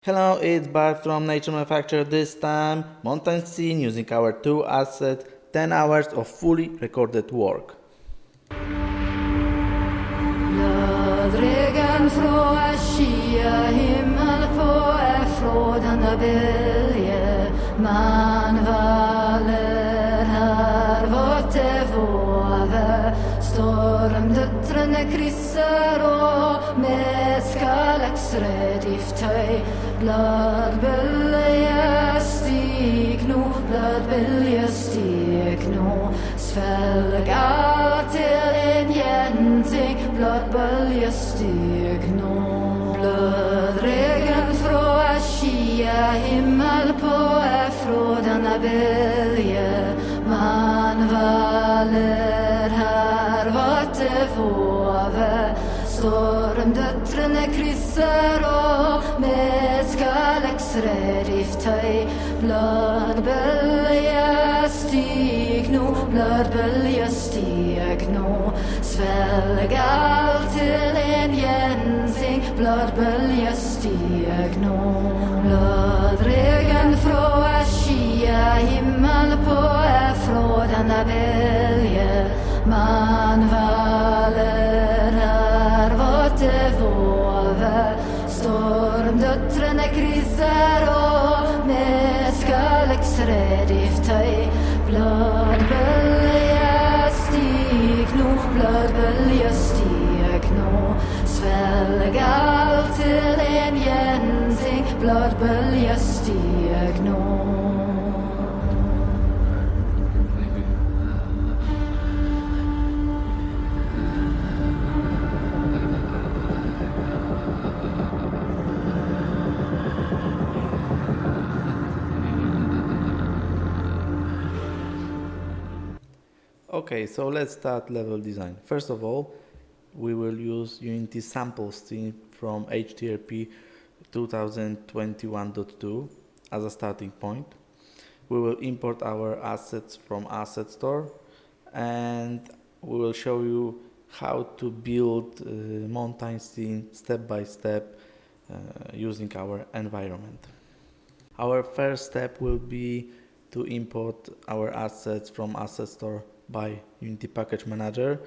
Hello, it's Bart from NatureManufacture. This time, mountain scene using our two assets, 10 hours of fully recorded work. Regen från skya himmel på frådande vilje man valer här vart det våve stormdöttrarna kryssar och med skalaxrediftøy bladbølge stig nå bladbølge stig nå svelg alt til en gjenting bladbølge stig nå blodregen fra skya himmel på fra denne bølge man valer her vart det våve stormdøttrene krysser og med skalaxrediftøy bladbølge stig nå bladbølge stig nå svelg alt til en gjenting bladbølge stig nå bladregen fra skya himmel på fra denne bølge man valer her vart det våve stormdøttrene krysser og med skalaxrediftøy bladbølge stig nå bladbølge stig nå svelg alt til en gjenting bladbølge stig nå. Okay, so let's start level design. First of all, we will use Unity sample scene from HTRP 2021.2 as a starting point. We will import our assets from Asset Store and we will show you how to build mountain scene step by step using our environment. Our first step will be to import our assets from Asset Store by Unity Package Manager.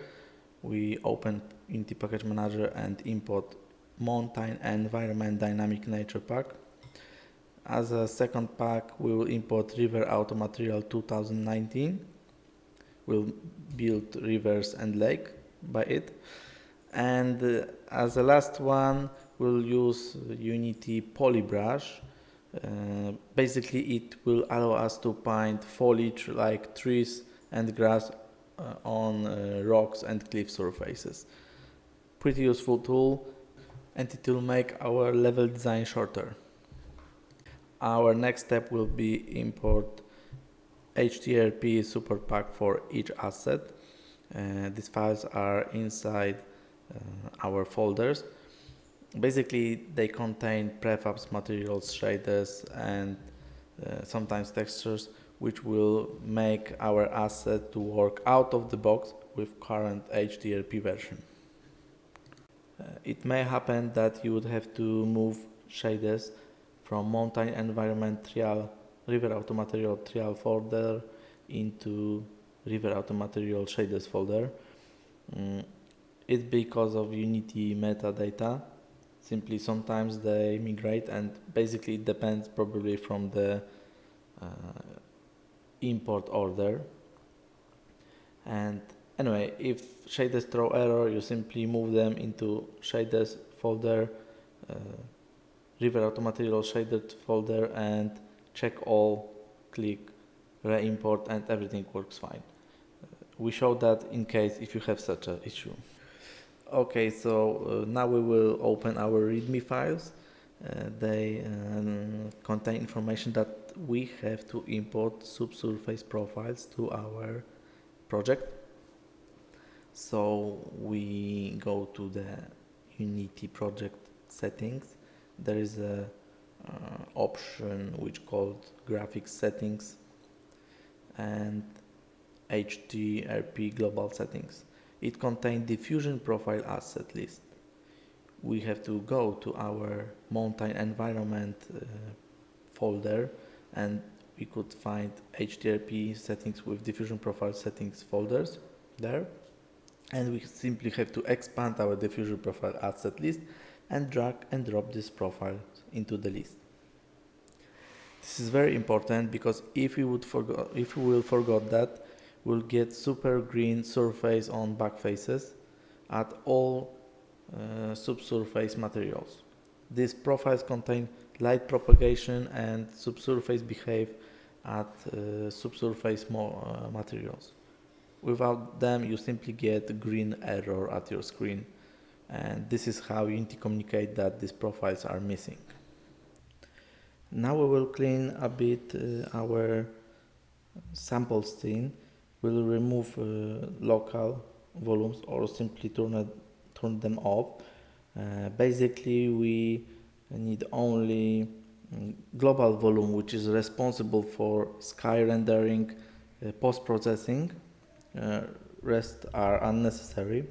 We open Unity Package Manager and import Mountain Environment Dynamic Nature Pack. As a second pack, we will import River Auto Material 2019. We'll build rivers and lake by it. And as a last one, we'll use Unity Polybrush. Basically, it will allow us to paint foliage like trees and grass on rocks and cliff surfaces. Pretty useful tool, and it will make our level design shorter. Our next step will be import HTRP support pack for each asset. These files are inside our folders. Basically, they contain prefabs, materials, shaders, and sometimes textures, which will make our asset to work out of the box with current HTRP version. It may happen that you would have to move shaders from Mountain Environment Trial River Auto Material Trial folder into River Auto Material Shaders folder. It's because of Unity metadata. Simply sometimes they migrate, and basically it depends probably from the import order. And anyway, if shaders throw error, you simply move them into shaders folder, River Auto Material Shaded folder, and check all, click re-import, and everything works fine. We show that in case if you have such an issue. Okay, so now we will open our README files. They contain information that we have to import subsurface profiles to our project. So we go to the Unity project settings. There is a option which called graphics settings and HTRP global settings. It contains diffusion profile asset list. we have to go to our mountain environment folder, and we could find HDRP settings with diffusion profile settings folders there, and we simply have to expand our diffusion profile asset list and drag and drop this profile into the list. This is very important because if we will forget that, we'll get super green surface on back faces at all subsurface materials. These profiles contain light propagation and subsurface behave at subsurface materials. Without them, you simply get green error at your screen, and this is how Unity communicate that these profiles are missing. Now we will clean a bit our sample scene. We'll remove local volumes or simply turn them off. Basically, we need only global volume, which is responsible for sky rendering, post-processing. Rest are unnecessary.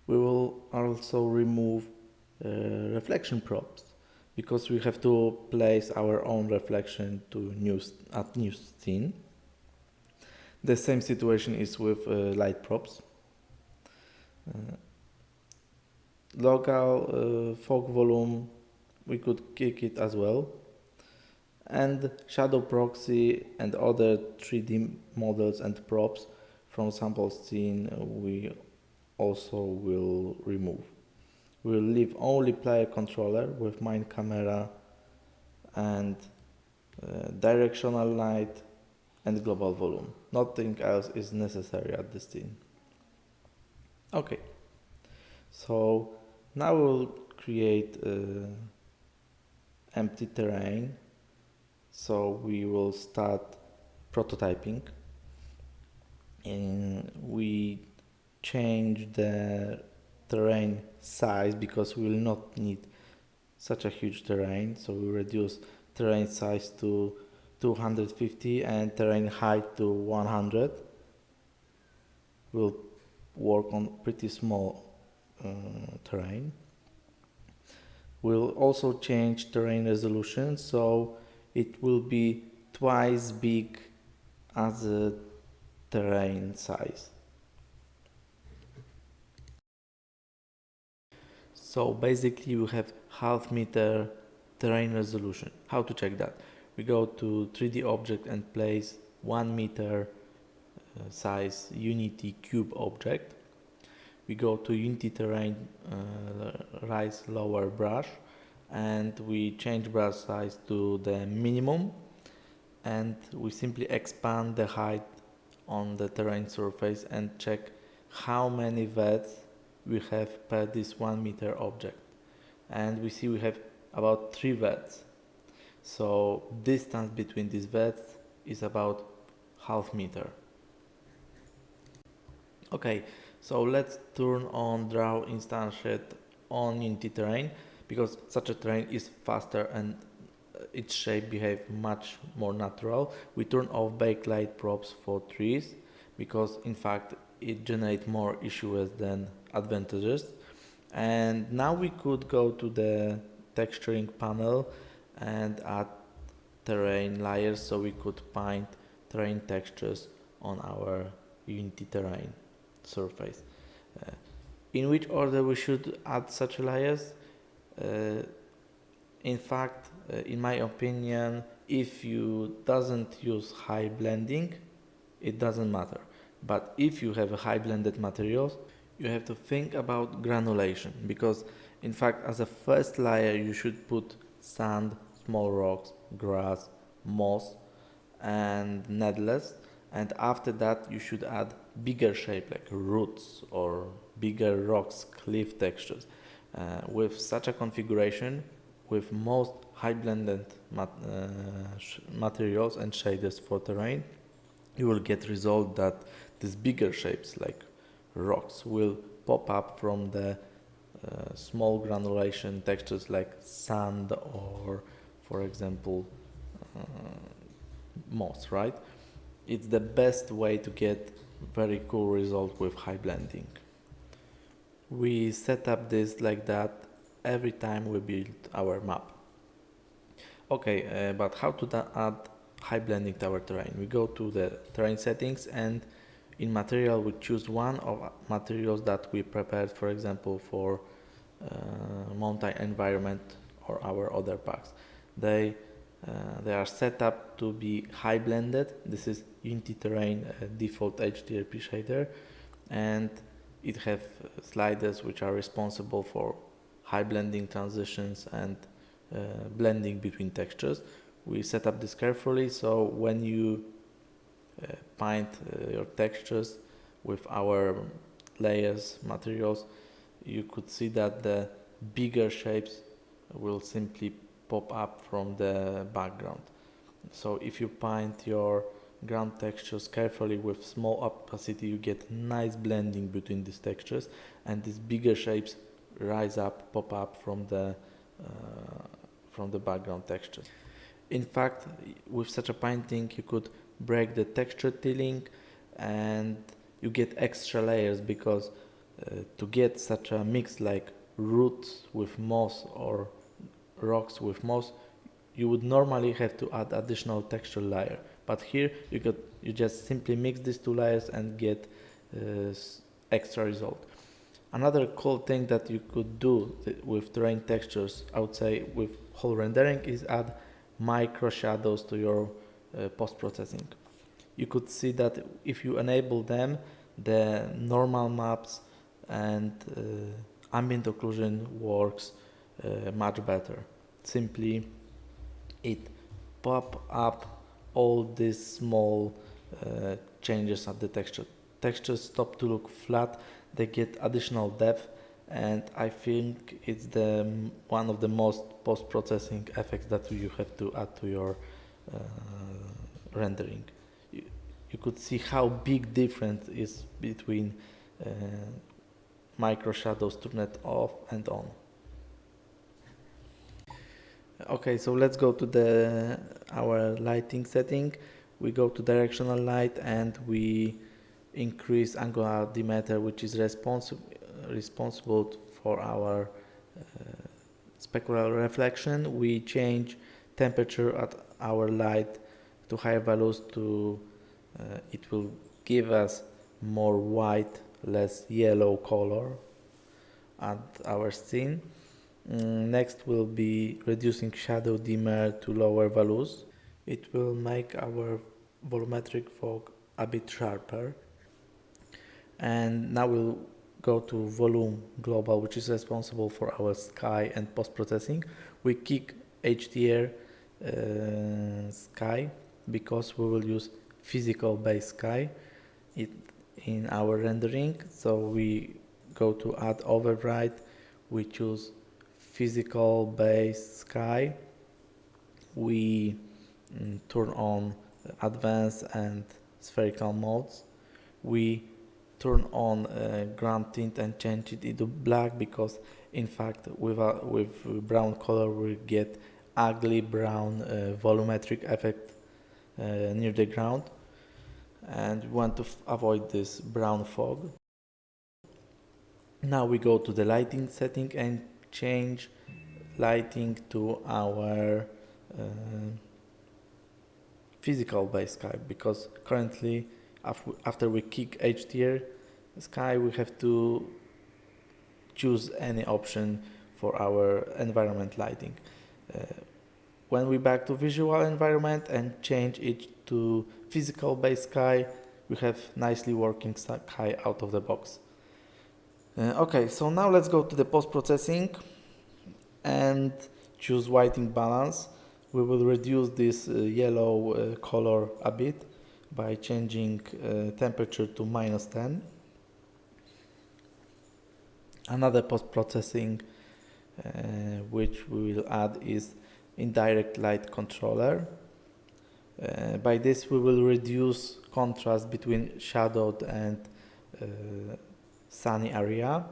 We will also remove reflection probes, because we have to place our own reflection to new scene. The same situation is with light probes. Local fog volume, we could kick it as well. And shadow proxy and other 3D models and props from sample scene we also will remove. We'll leave only player controller with mine camera and directional light and global volume. Nothing else is necessary at this scene. Okay, so now we'll create empty terrain. So we will start prototyping, and we change the terrain size because we will not need such a huge terrain. So we reduce terrain size to 250 and terrain height to 100. We'll work on pretty small terrain. We'll also change terrain resolution, so it will be twice big as the terrain size. So basically you have half meter terrain resolution. How to check that? We go to 3D object and place 1 meter size Unity cube object. We go to Unity terrain rise lower brush, and we change brush size to the minimum, and we simply expand the height on the terrain surface and check how many vets we have per this 1 meter object, and we see we have about 3 vets. So distance between these vets is about half meter. Okay, so let's turn on draw instantiate on Unity terrain, because such a terrain is faster and its shape behave much more natural. We turn off backlight props for trees because in fact it generates more issues than advantages. And now we could go to the texturing panel and add terrain layers, so we could paint terrain textures on our Unity terrain surface. In which order we should add such layers? In fact, in my opinion, if you doesn't use high blending, it doesn't matter. But if you have a high blended materials, you have to think about granulation, because in fact as a first layer you should put sand, small rocks, grass, moss and needles, and after that you should add bigger shape like roots or bigger rocks, cliff textures. With such a configuration, with most high blended materials and shaders for terrain, you will get result that these bigger shapes like rocks will pop up from the small granulation textures like sand or, for example, moss, right? It's the best way to get very cool result with high blending. We set up this like that every time we build our map. Okay, but how to add high blending to our terrain? We go to the terrain settings, and in material we choose one of materials that we prepared, for example, for mountain environment or our other packs. They are set up to be high blended. This is Unity Terrain default HDRP shader, and it have sliders which are responsible for high blending transitions and blending between textures. We set up this carefully, so when you paint your textures with our layers, materials, you could see that the bigger shapes will simply pop up from the background. So if you paint your ground textures carefully with small opacity, you get nice blending between these textures, and these bigger shapes rise up, pop up from the background textures. In fact, with such a painting, you could break the texture tilling and you get extra layers, because to get such a mix like roots with moss or rocks with moss, you would normally have to add additional texture layer. But here you just simply mix these two layers and get extra result. Another cool thing that you could do with terrain textures, I would say with whole rendering, is add micro shadows to your post-processing. You could see that if you enable them, the normal maps and ambient occlusion works much better. Simply it pop up all these small changes at the texture. Textures stop to look flat, they get additional depth, and I think it's one of the most post-processing effects that you have to add to your rendering. You could see how big difference is between micro shadows turned off and on. Okay, so let's go to our lighting setting. We go to directional light and we increase angular diameter, which is responsible for our specular reflection. We change temperature at our light to higher values to it will give us more white, less yellow color at our scene. Next will be reducing shadow dimmer to lower values. It will make our volumetric fog a bit sharper. And now we'll go to volume global, which is responsible for our sky and post-processing. We kick HDR sky because we will use physical base sky in our rendering. So we go to add override, we choose physical base sky, we turn on advanced and spherical modes, we turn on ground tint and change it into black, because in fact with brown color we get ugly brown volumetric effect near the ground, and we want to avoid this brown fog. Now we go to the lighting setting and change lighting to our physical base sky, because currently after we kick HDR sky we have to choose any option for our environment lighting. When we back to visual environment and change it to physical base sky, we have nicely working sky out of the box. Okay, so now let's go to the post-processing and choose whiting balance. We will reduce this yellow color a bit by changing temperature to -10. Another post-processing which we will add is indirect light controller. By this we will reduce contrast between shadowed and sunny area.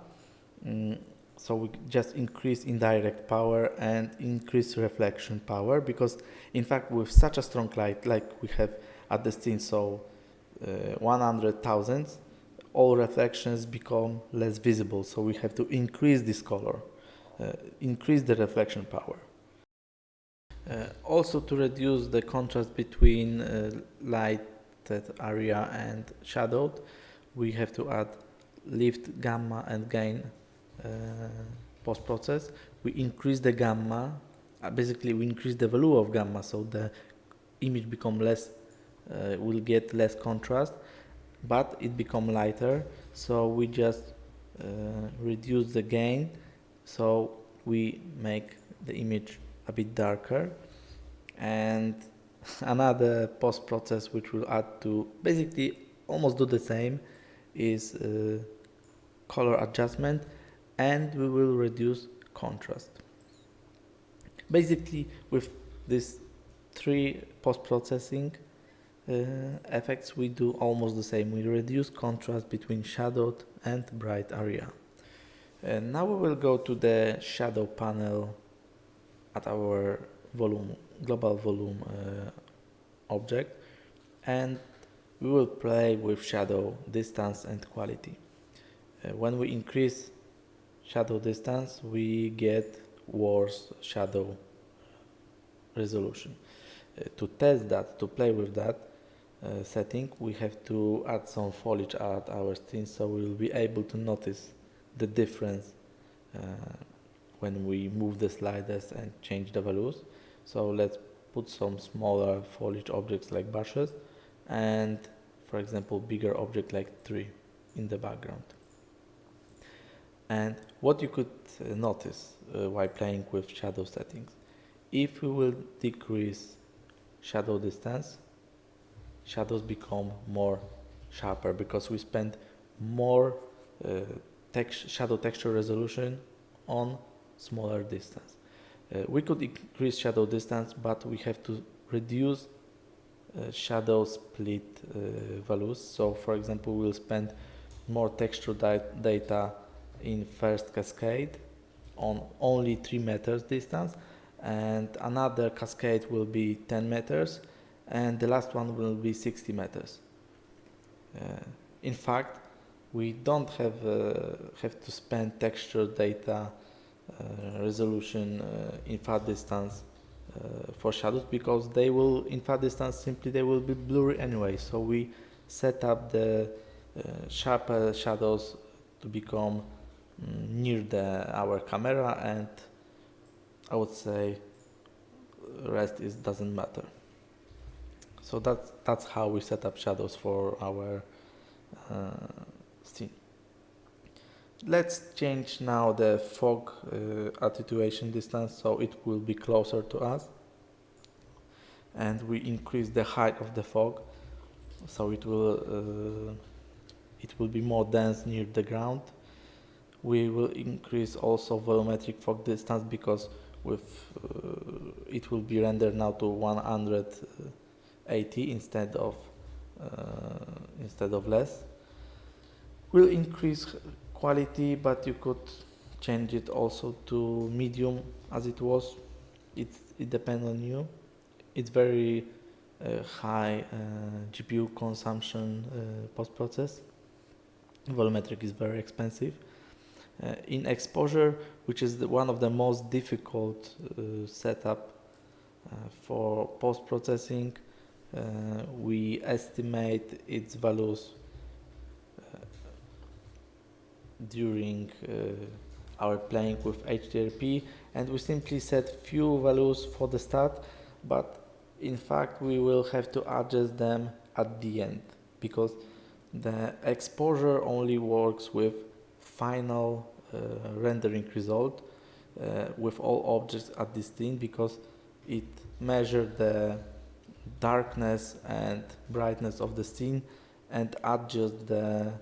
So we just increase indirect power and increase reflection power, because in fact with such a strong light like we have at the scene, so 100,000 all reflections become less visible, so we have to increase this color, increase the reflection power. Also, to reduce the contrast between lighted area and shadowed, we have to add lift, gamma and gain post-process. We increase the gamma, basically we increase the value of gamma, so the image become less, will get less contrast, but it become lighter, so we just reduce the gain, so we make the image a bit darker. And another post process which will add to basically almost do the same is color adjustment, and we will reduce contrast. Basically with these three post processing effects we do almost the same. We reduce contrast between shadowed and bright area. And now we will go to the shadow panel at our volume, global volume object, and we will play with shadow distance and quality. When we increase shadow distance, we get worse shadow resolution. To test that, to play with that setting, we have to add some foliage at our scene, so we will be able to notice the difference when we move the sliders and change the values. So let's put some smaller foliage objects like bushes and, for example, bigger object like tree in the background. And what you could notice while playing with shadow settings, if we will decrease shadow distance, shadows become more sharper because we spend more shadow texture resolution on smaller distance. We could increase shadow distance, but we have to reduce shadow split values. So for example, we'll spend more texture data in first cascade on only 3 meters distance, and another cascade will be 10 meters, and the last one will be 60 meters. In fact, we don't have to spend texture data resolution in far distance for shadows, because they will, in far distance, simply they will be blurry anyway. So we set up the sharper shadows to become near our camera, and I would say rest doesn't matter. So that's how we set up shadows for our scene. Let's change now the fog attenuation distance, so it will be closer to us, and we increase the height of the fog, so it will be more dense near the ground. We will increase also volumetric fog distance, because with it will be rendered now to 180 instead of less. We'll increase quality, but you could change it also to medium as it was. It depends on you. It's very high GPU consumption post-process. Volumetric is very expensive. In exposure, which is one of the most difficult setup for post-processing, we estimate its values during our playing with HDRP, and we simply set few values for the start, but in fact we will have to adjust them at the end, because the exposure only works with final rendering result with all objects at this scene, because it measures the darkness and brightness of the scene and adjusts the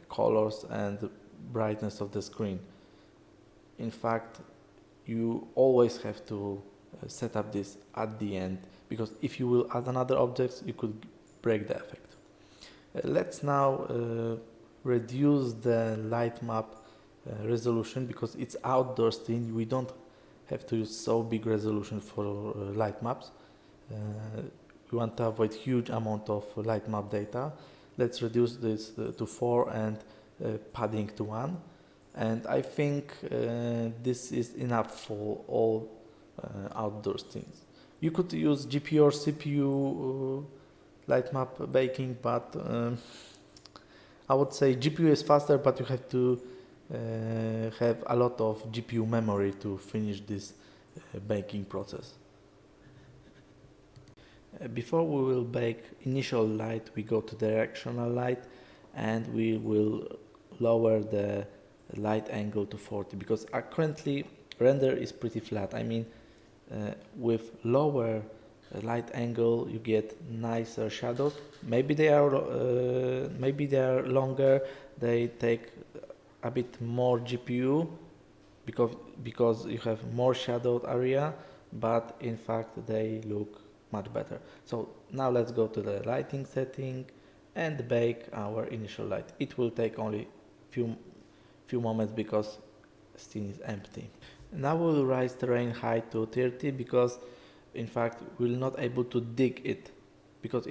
colors and brightness of the screen. In fact, you always have to set up this at the end, because if you will add another object, you could break the effect. Let's now reduce the Lightmap resolution, because it's outdoor scene. We don't have to use so big resolution for Lightmaps. We want to avoid huge amount of Lightmap data. let's reduce this to 4 and padding to 1. And I think this is enough for all outdoor scenes. You could use GPU or CPU Lightmap baking, but I would say GPU is faster, but you have to have a lot of GPU memory to finish this baking process. Before we will bake initial light, we go to directional light and we will lower the light angle to 40, because currently render is pretty flat. I mean, with lower light angle you get nicer shadows. Maybe they are longer, they take a bit more GPU because you have more shadowed area, but in fact they look much better. So now let's go to the lighting setting and bake our initial light. It will take only few moments because scene is empty. Now we'll raise terrain height to 30 because in fact we're not able to dig it because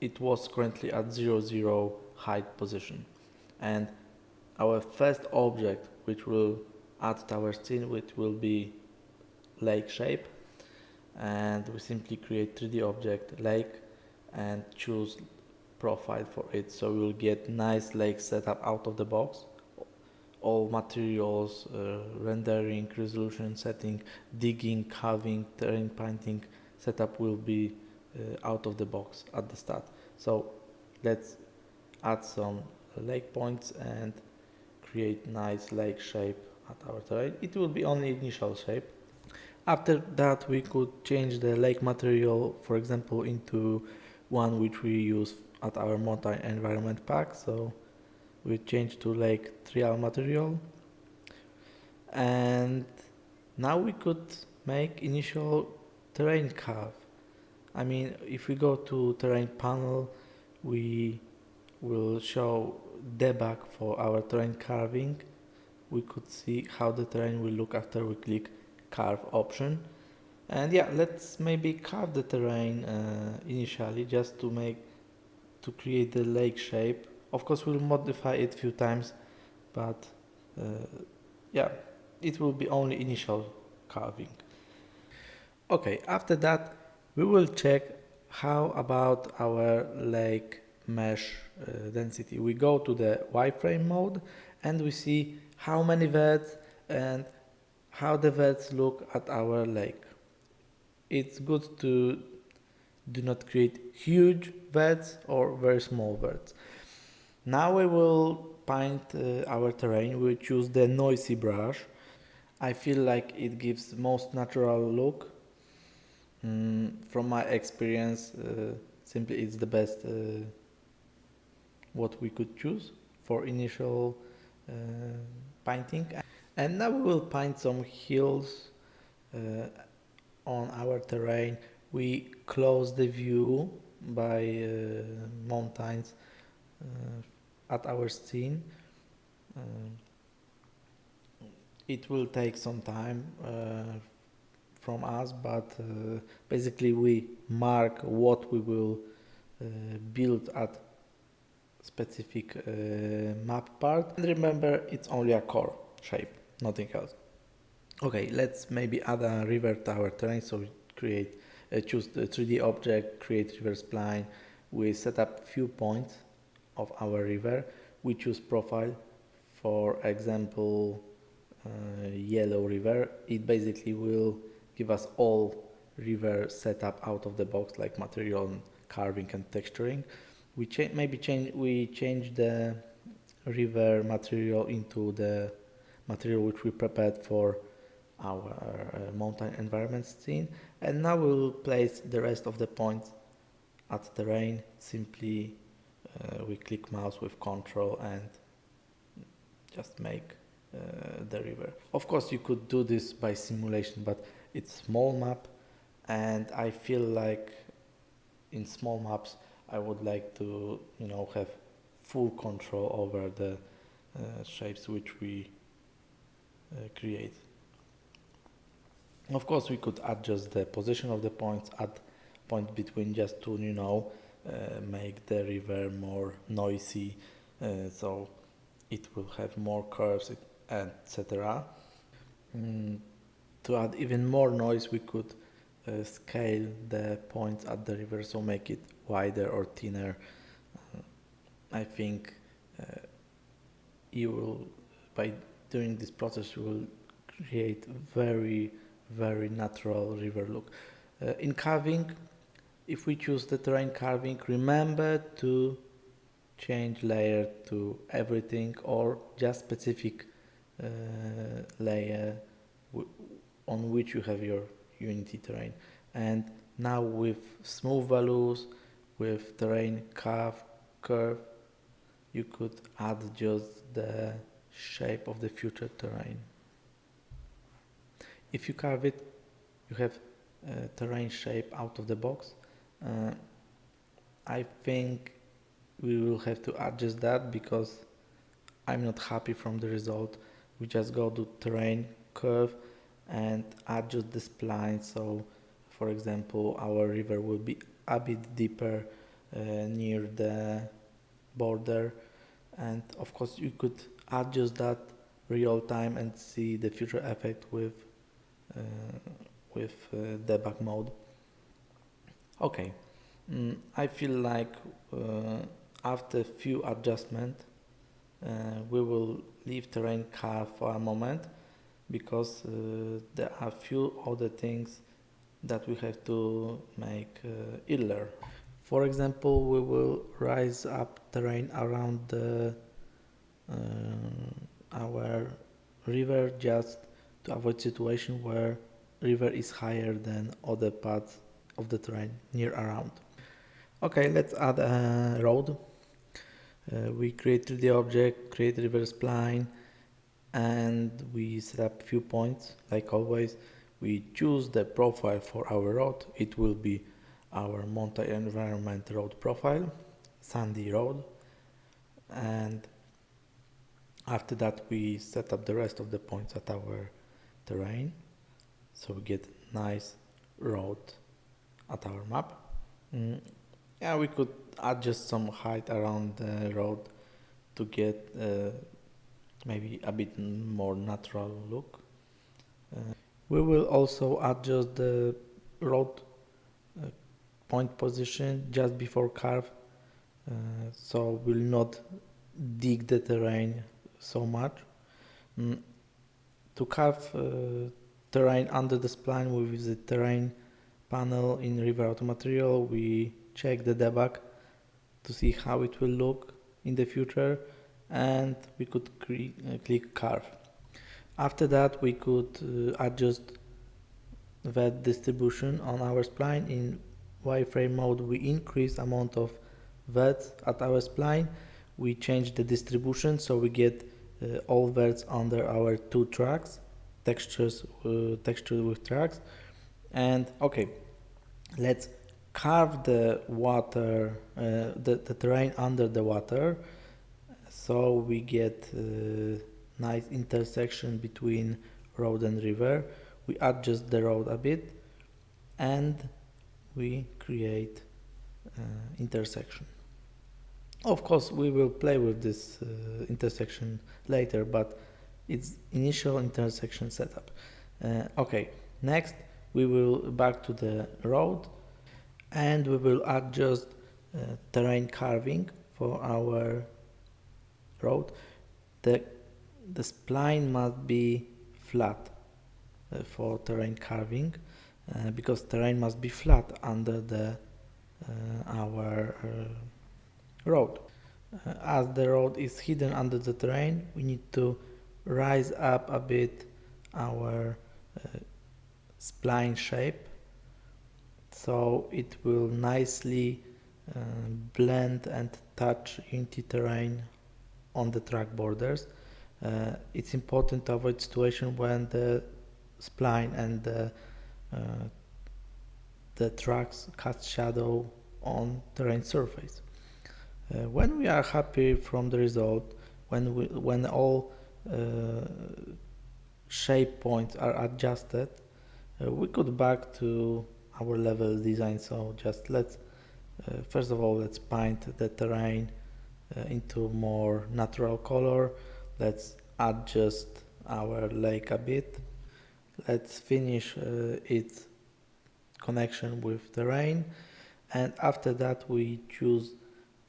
it was currently at 0 height position. And our first object which will add to our scene, which will be lake shape, and we simply create 3D object lake and choose profile for it, so we will get nice lake setup out of the box. All materials, rendering, resolution setting, digging, carving, terrain painting setup will be out of the box at the start. So let's add some lake points and create nice lake shape at our terrain. It will be only initial shape. After that we could change the lake material, for example, into one which we use at our mountain environment pack. So we change to lake trial material, and now we could make initial terrain curve. I mean, if we go to terrain panel, we will show debug for our terrain carving. We could see how the terrain will look after we click carve option. And yeah, let's maybe carve the terrain initially just to create the lake shape. Of course we'll modify it a few times, but yeah, it will be only initial carving. Okay, after that we will check how about our lake mesh density. We go to the wireframe mode and we see how many verts and how the verts look at our lake. It's good to do not create huge verts or very small verts. Now we will paint our terrain. We choose the noisy brush. I feel like it gives most natural look. From my experience, simply it's the best what we could choose for initial painting. And now we will paint some hills on our terrain. We close the view by mountains at our scene. It will take some time from us, but basically we mark what we will build at specific map part. And remember, it's only a core shape, nothing else. Okay, let's maybe add a river to our terrain. So we choose the 3D object, create river spline. We set up few points of our river. We choose profile, for example, yellow river. It basically will give us all river setup out of the box, like material, carving and texturing. We change the river material into the material which we prepared for our mountain environment scene. And now we will place the rest of the points at terrain. Simply we click mouse with control and just make the river. Of course you could do this by simulation, but it's small map, and I feel like in small maps I would like to have full control over the shapes which we create. Of course we could adjust the position of the points, add point between just to make the river more noisy, so it will have more curves, etc. To add even more noise, we could scale the points at the river, so make it wider or thinner. I think you will, by doing this process, you will create very natural river look. In carving, if we choose the terrain carving, remember to change layer to everything or just specific layer on which you have your Unity terrain. And now with smooth values, with terrain curve, you could adjust the shape of the future terrain. If you carve it, you have terrain shape out of the box. I think we will have to adjust that because I'm not happy from the result. We just go to terrain curve and adjust the spline. So for example, our river will be a bit deeper near the border, and of course you could adjust that real time and see the future effect with debug mode. Okay, I feel like after few adjustments we will leave terrain carve for a moment because there are few other things that we have to make iller. For example, we will rise up terrain around our river just to avoid situation where river is higher than other parts of the terrain near around. Okay, let's add a road. We create 3D object, create river spline, and we set up few points. Like always, we choose the profile for our road. It will be our multi-environment road profile, sandy road, and after that we set up the rest of the points at our terrain, so we get nice road at our map. Yeah, we could adjust some height around the road to get maybe a bit more natural look. We will also adjust the road point position just before carve, so we'll not dig the terrain so much. To carve terrain under the spline, we visit terrain panel in River Auto Material. We check the debug to see how it will look in the future, and we could click carve. After that, we could adjust that distribution on our spline. In wireframe mode, we increase amount of verts at our spline. We change the distribution so we get all verts under our two tracks, texture with tracks. And okay, let's carve the water, the terrain under the water, so we get nice intersection between road and river. We adjust the road a bit and we create intersection. Of course, we will play with this intersection later, but it's initial intersection setup. Okay, next we will back to the road and we will adjust terrain carving for our road. The spline must be flat for terrain carving because terrain must be flat under the our road. As the road is hidden under the terrain, we need to rise up a bit our spline shape so it will nicely blend and touch Unity terrain on the track borders. It's important to avoid situation when the spline and the tracks cast shadow on terrain surface. When we are happy from the result, when all shape points are adjusted, we could back to our level design. So just let's First of all, let's paint the terrain into more natural color. Let's adjust our lake a bit. Let's finish its connection with terrain, and after that we choose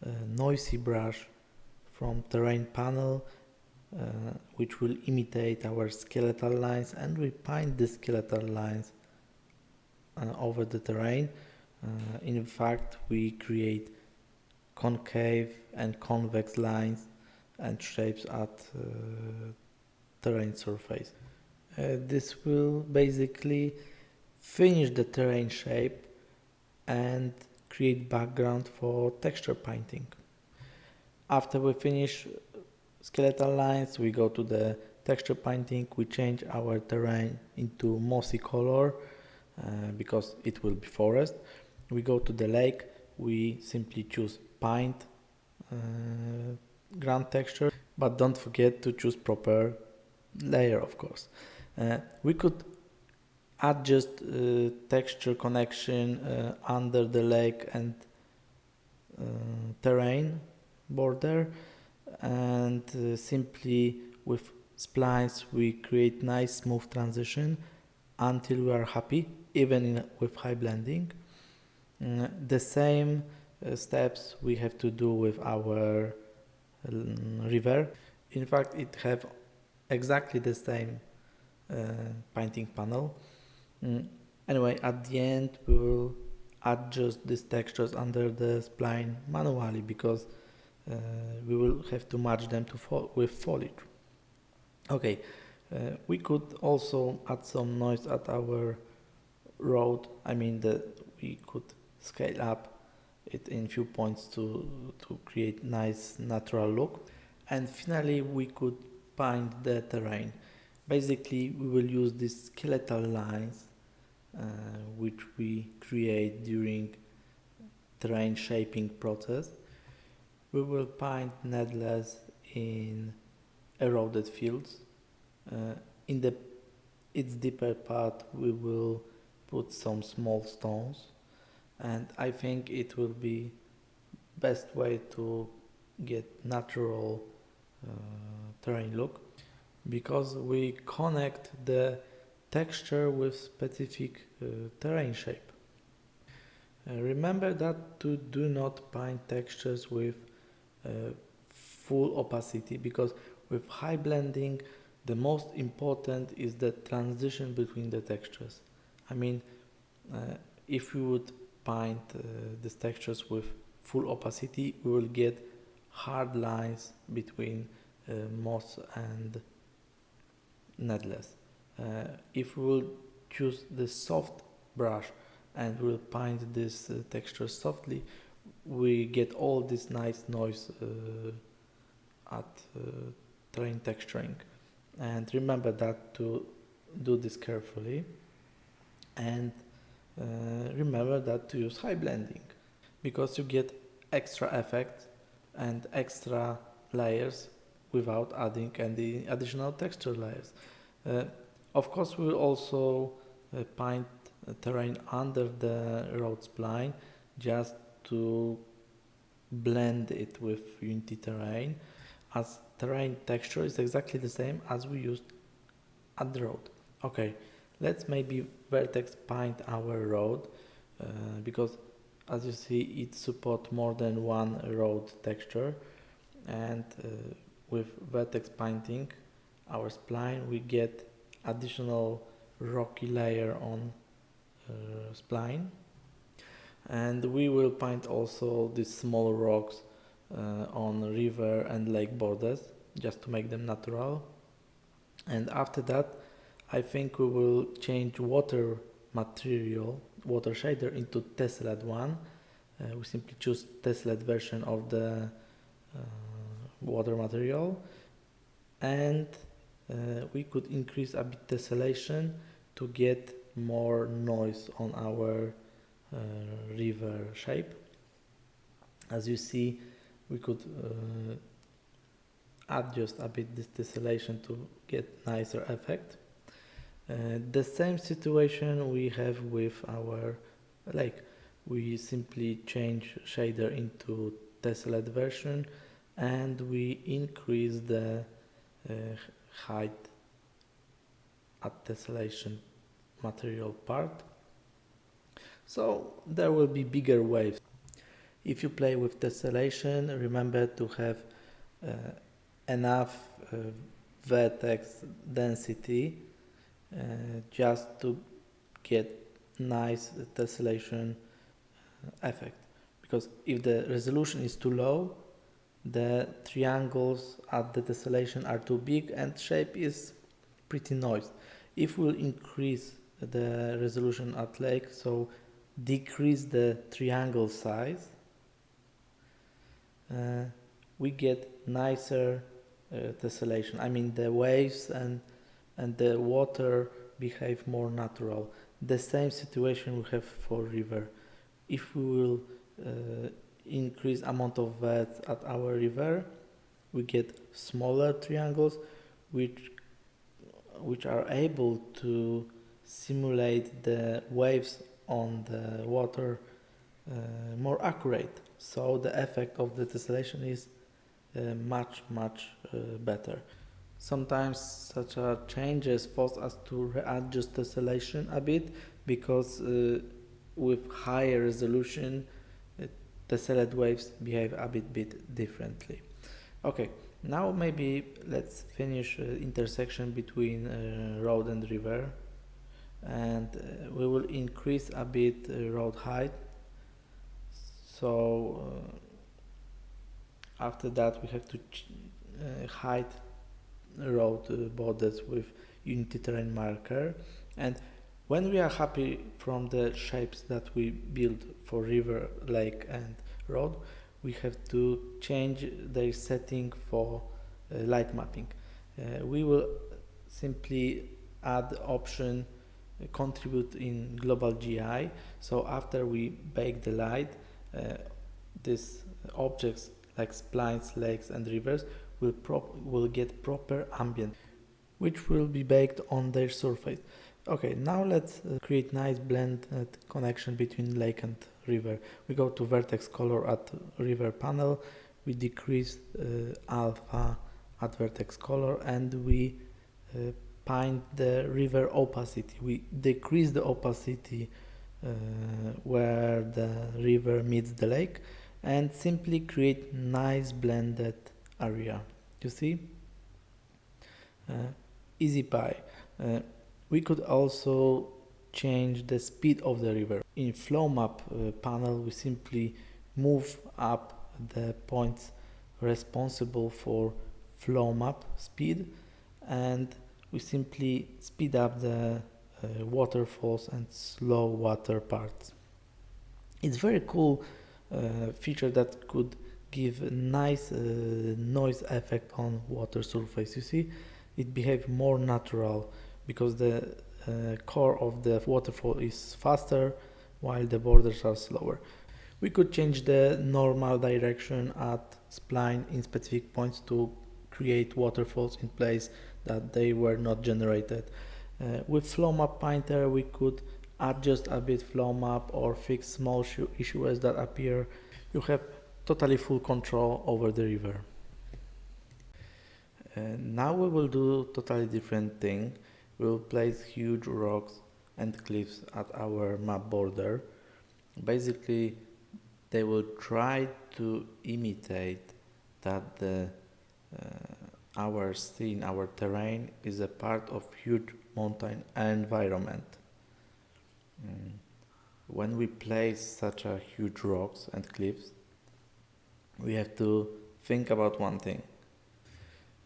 a noisy brush from terrain panel which will imitate our skeletal lines, and we paint the skeletal lines over the terrain. In fact, we create concave and convex lines and shapes at terrain surface. This will basically finish the terrain shape and create background for texture painting. After we finish skeletal lines, we go to the texture painting. We change our terrain into mossy color because it will be forest. We go to the lake. We simply choose paint ground texture, but don't forget to choose proper layer, of course. We could adjust texture connection under the lake and terrain border, and simply with splines we create nice smooth transition until we are happy, even with high blending. The same steps we have to do with our river. In fact, it have exactly the same painting panel. Anyway, at the end we will adjust these textures under the spline manually, because we will have to match them with foliage. Okay, we could also add some noise at our road. I mean that we could scale up it in few points to create nice natural look. And finally we could paint the terrain. Basically we will use these skeletal lines which we create during terrain shaping process. We will paint needles in eroded fields. In its deeper part we will put some small stones, and I think it will be best way to get natural terrain look, because we connect the texture with specific terrain shape. Remember that to do not paint textures with full opacity, because with high blending the most important is the transition between the textures. I mean, if we would paint these textures with full opacity, we will get hard lines between moss and needles. If we will choose the soft brush and we'll paint this texture softly, we get all this nice noise at terrain texturing. And remember that to do this carefully, and remember that to use high blending, because you get extra effects and extra layers without adding any additional texture layers. Of course, we will also paint terrain under the road spline just to blend it with Unity terrain, as terrain texture is exactly the same as we used at the road. Okay, let's maybe vertex paint our road, because as you see it supports more than one road texture, and with vertex painting our spline we get additional rocky layer on spline, and we will paint also these small rocks on river and lake borders just to make them natural. And after that I think we will change water material, water shader, into tessellate one. We simply choose tessellate version of the water material, and we could increase a bit tessellation to get more noise on our river shape. As you see, we could adjust a bit this tessellation to get nicer effect. The same situation we have with our lake. we simply change shader into tessellate version and we increase the height at tessellation material part, so there will be bigger waves. If you play with tessellation, remember to have enough vertex density just to get nice tessellation effect, because if the resolution is too low, the triangles at the tessellation are too big and shape is pretty noisy. If we'll increase the resolution at lake, so decrease the triangle size, we get nicer tessellation. I mean, the waves and the water behave more natural. The same situation we have for river. If we will increase amount of vert at our river, we get smaller triangles which are able to simulate the waves on the water more accurate. So the effect of the tessellation is much better. Sometimes such changes force us to readjust tessellation a bit, because with higher resolution tessellate waves behave a bit differently. Okay, now maybe let's finish intersection between road and river, and we will increase a bit road height. So after that we have to height road borders with unity terrain marker, and when we are happy from the shapes that we build for river, lake and road, we have to change their setting for light mapping. We will simply add the option contribute in global GI. So after we bake the light, these objects like splines, lakes and rivers will get proper ambient, which will be baked on their surface. Okay, now let's create nice blended connection between lake and river. We go to vertex color at river panel, we decrease alpha at vertex color, and we paint the river opacity. We decrease the opacity where the river meets the lake, and simply create nice blended area. You see? Easy pie. We could also change the speed of the river. In Flowmap panel, we simply move up the points responsible for Flowmap speed, and we simply speed up the waterfalls and slow water parts. It's very cool feature that could give a nice noise effect on water surface. You see, it behaves more natural because the core of the waterfall is faster while the borders are slower. We could change the normal direction at spline in specific points to create waterfalls in place that they were not generated. With Flowmap Painter we could adjust a bit Flowmap or fix small issues that appear. You have totally full control over the river. Now we will do totally different thing. We will place huge rocks and cliffs at our map border. Basically, they will try to imitate that our scene, our terrain is a part of huge mountain environment. When we place such a huge rocks and cliffs, we have to think about one thing.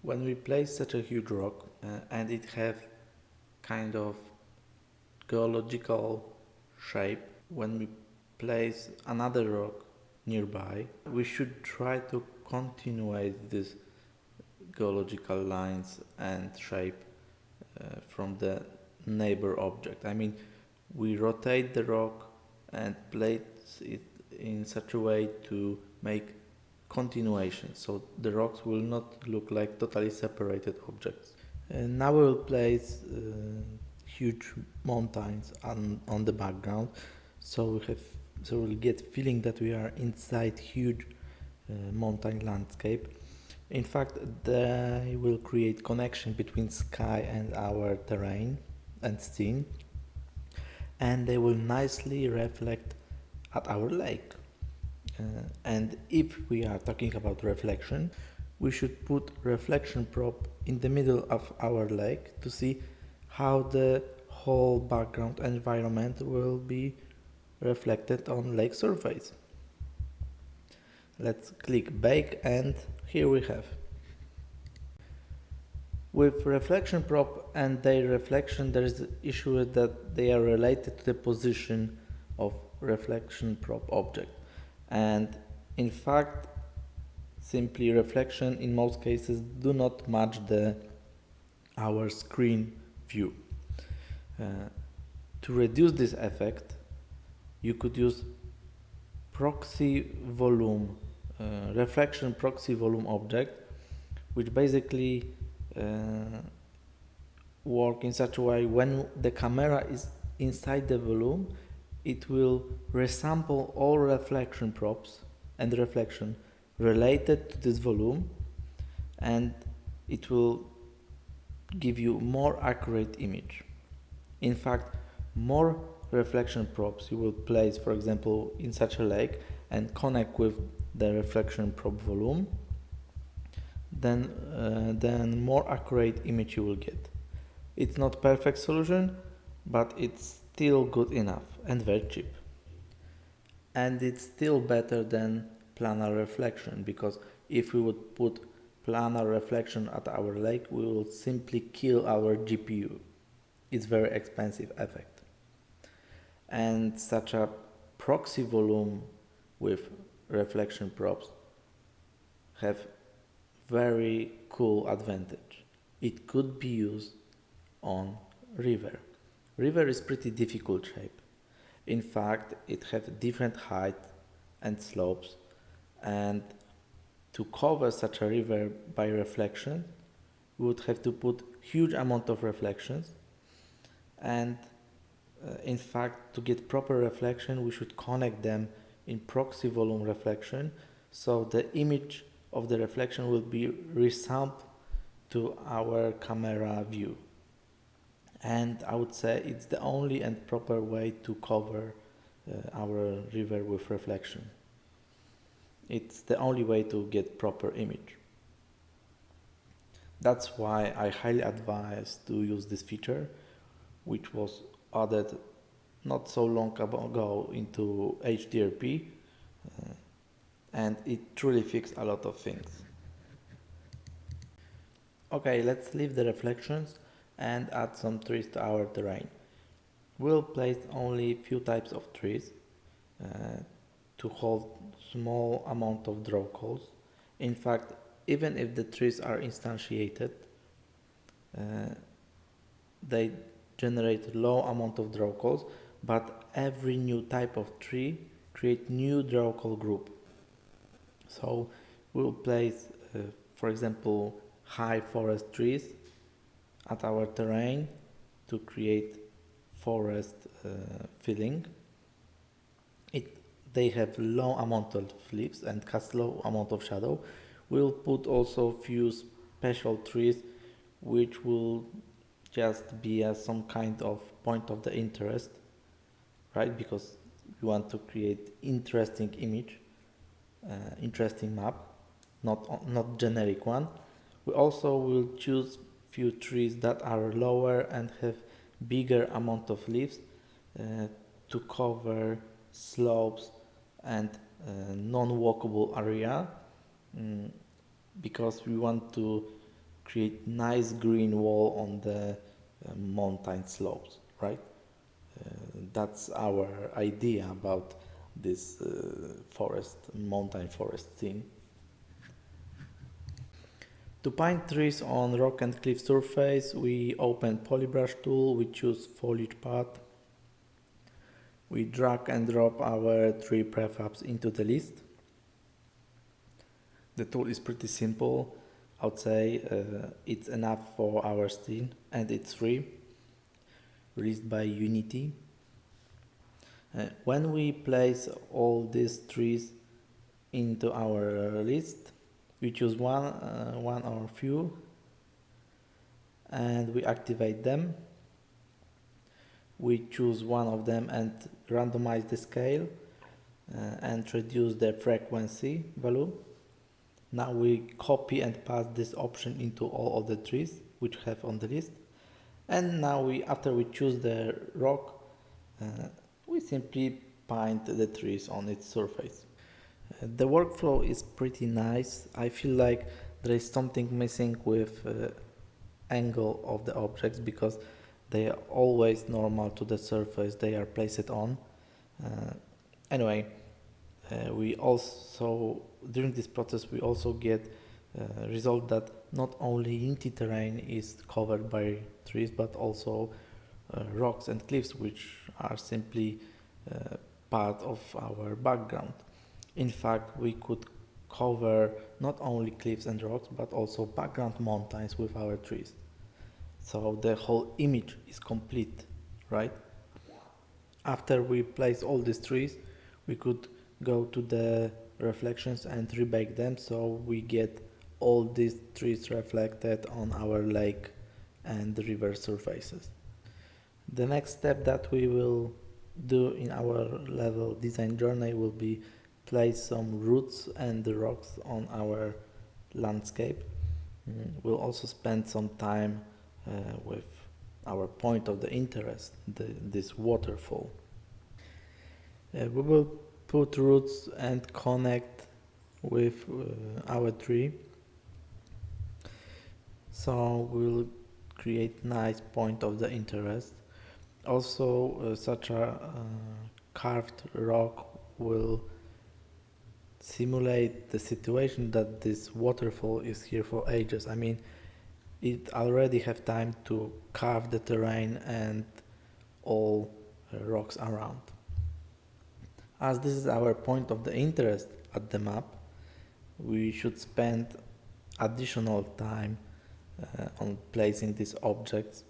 When we place such a huge rock and it have kind of geological shape, when we place another rock nearby, we should try to continuate these geological lines and shape from the neighbor object. I mean, we rotate the rock and place it in such a way to make continuation, so the rocks will not look like totally separated objects. And now we will place huge mountains on the background, so we have so we'll get feeling that we are inside huge mountain landscape. In fact, they will create connection between sky and our terrain and scene, and they will nicely reflect at our lake. And if we are talking about reflection, we should put reflection probe in the middle of our lake to see how the whole background environment will be reflected on lake surface. Let's click bake, and here we have. With reflection probe and their reflection, there is the issue that they are related to the position of reflection probe object. And in fact, simply reflection in most cases do not match our screen view. To reduce this effect, you could use proxy volume, reflection proxy volume object, which basically work in such a way when the camera is inside the volume, it will resample all reflection probes and reflection related to this volume, and it will give you more accurate image. In fact, more reflection probes you will place, for example, in such a lake and connect with the reflection probe volume, then more accurate image you will get. It's not perfect solution, but it's still good enough and very cheap. And it's still better than planar reflection, because if we would put planar reflection at our lake, we will simply kill our GPU. It's very expensive effect. And such a proxy volume with reflection probes have very cool advantage. It could be used on river. River is pretty difficult shape. In fact, it has different height and slopes, and to cover such a river by reflection, we would have to put huge amount of reflections, and in fact, to get proper reflection, we should connect them in proxy volume reflection, so the image of the reflection will be resampled to our camera view. And I would say it's the only and proper way to cover our river with reflection. It's the only way to get proper image. That's why I highly advise to use this feature, which was added not so long ago into HDRP, and it truly fixed a lot of things. Okay, let's leave the reflections and add some trees to our terrain. We'll place only few types of trees to hold small amount of draw calls. In fact, even if the trees are instantiated, they generate low amount of draw calls, but every new type of tree create new draw call group. So we'll place, for example, high forest trees at our terrain to create forest feeling. They have low amount of leaves and cast low amount of shadow. We'll put also few special trees which will just be some kind of point of the interest, right? Because we want to create interesting image, interesting map, not generic one. We also will choose few trees that are lower and have bigger amount of leaves to cover slopes and non-walkable area, because we want to create nice green wall on the mountain slopes, right? That's our idea about this mountain forest thing. To paint trees on rock and cliff surface, we open polybrush tool, we choose foliage path, we drag and drop our tree prefabs into the list. The tool is pretty simple. I would say it's enough for our scene, and it's free, released by Unity. When we place all these trees into our list, we choose one or few, and we activate them. We choose one of them and randomize the scale and reduce the frequency value. Now we copy and paste this option into all of the trees which we have on the list. And now after we choose the rock, we simply paint the trees on its surface. The workflow is pretty nice. I feel like there is something missing with angle of the objects because they are always normal to the surface they are placed on. Anyway, we also during this process we also get result that not only Unity terrain is covered by trees but also rocks and cliffs which are simply part of our background. In fact, we could cover not only cliffs and rocks but also background mountains with our trees. So the whole image is complete, right? After we place all these trees, we could go to the reflections and rebake them so we get all these trees reflected on our lake and river surfaces. The next step that we will do in our level design journey will be place some roots and the rocks on our landscape. We'll also spend some time with our point of the interest, this waterfall. We will put roots and connect with our tree. So we'll create nice point of the interest. Also, such a carved rock will simulate the situation that this waterfall is here for ages. I mean, it already have time to carve the terrain and all rocks around. As this is our point of the interest at the map, we should spend additional time on placing these objects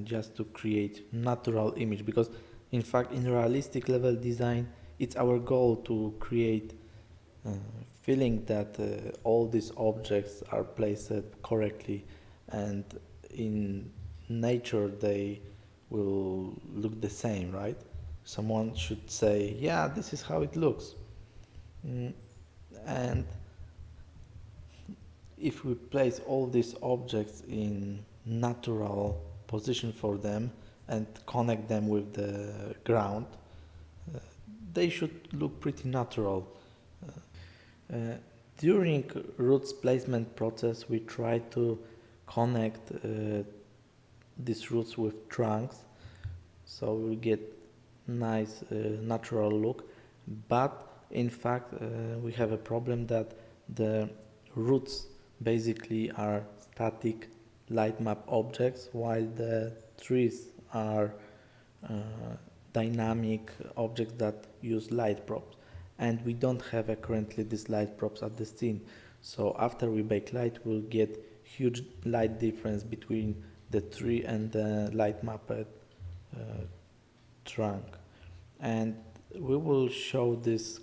just to create natural image, because in fact in realistic level design it's our goal to create feeling that all these objects are placed correctly, and in nature they will look the same, right? Someone should say, yeah, this is how it looks. And if we place all these objects in natural position for them and connect them with the ground, they should look pretty natural. During roots placement process, we try to connect these roots with trunks, so we get nice natural look. But in fact, we have a problem that the roots basically are static light map objects, while the trees are dynamic objects that use light probes, and we don't have currently these light probes at the scene. So after we bake light, we'll get huge light difference between the tree and the light mapped trunk, and we will show this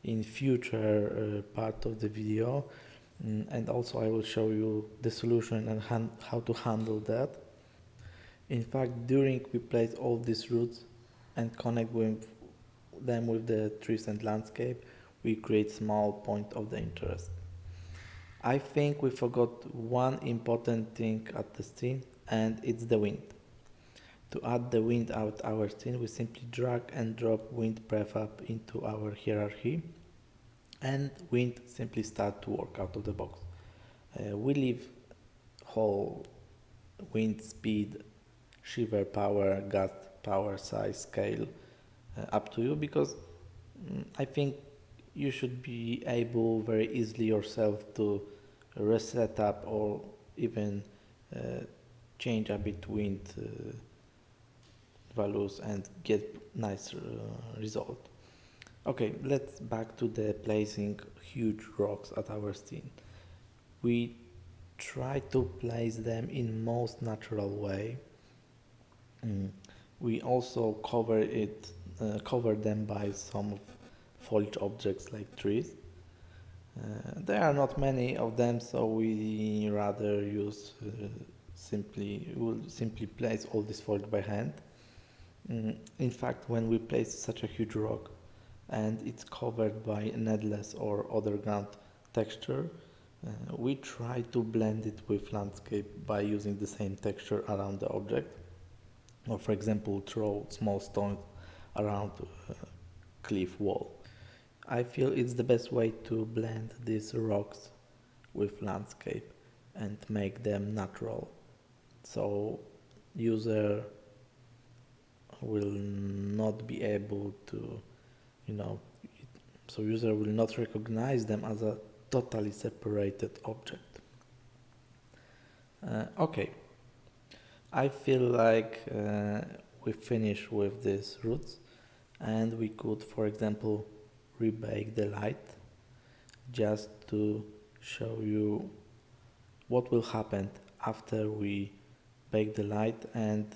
in future part of the video, and also I will show you the solution and how to handle that. In fact, during we place all these roots and connect them with the trees and landscape, we create small point of the interest. I think we forgot one important thing at the scene, and it's the wind. To add the wind out our scene, we simply drag and drop wind prefab into our hierarchy, and wind simply start to work out of the box. We leave whole wind speed, shiver power, gust power, size, scale up to you, because I think you should be able very easily yourself to reset up or even change a bit wind values and get nice result. Okay, let's back to the placing huge rocks at our scene. We try to place them in most natural way. We also cover them by some foliage objects like trees. There are not many of them, so we rather use we'll simply place all this foliage by hand. In fact, when we place such a huge rock and it's covered by needless or other ground texture, we try to blend it with landscape by using the same texture around the object, or for example throw small stones around a cliff wall. I feel it's the best way to blend these rocks with landscape and make them natural, so user will not be able to, so user will not recognize them as a totally separated object. Okay, I feel like we finished with these roots, and we could, for example, rebake the light just to show you what will happen after we bake the light and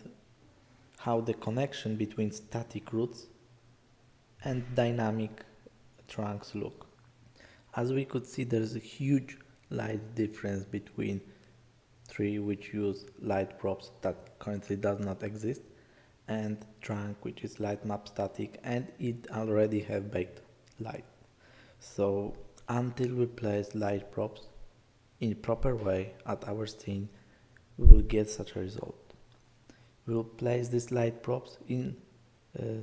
how the connection between static roots and dynamic trunks look. As we could see, there is a huge light difference between tree which use light probes that currently does not exist and trunk which is Lightmap static and it already have baked light. So until we place light probes in proper way at our scene, we will get such a result. We will place these light probes in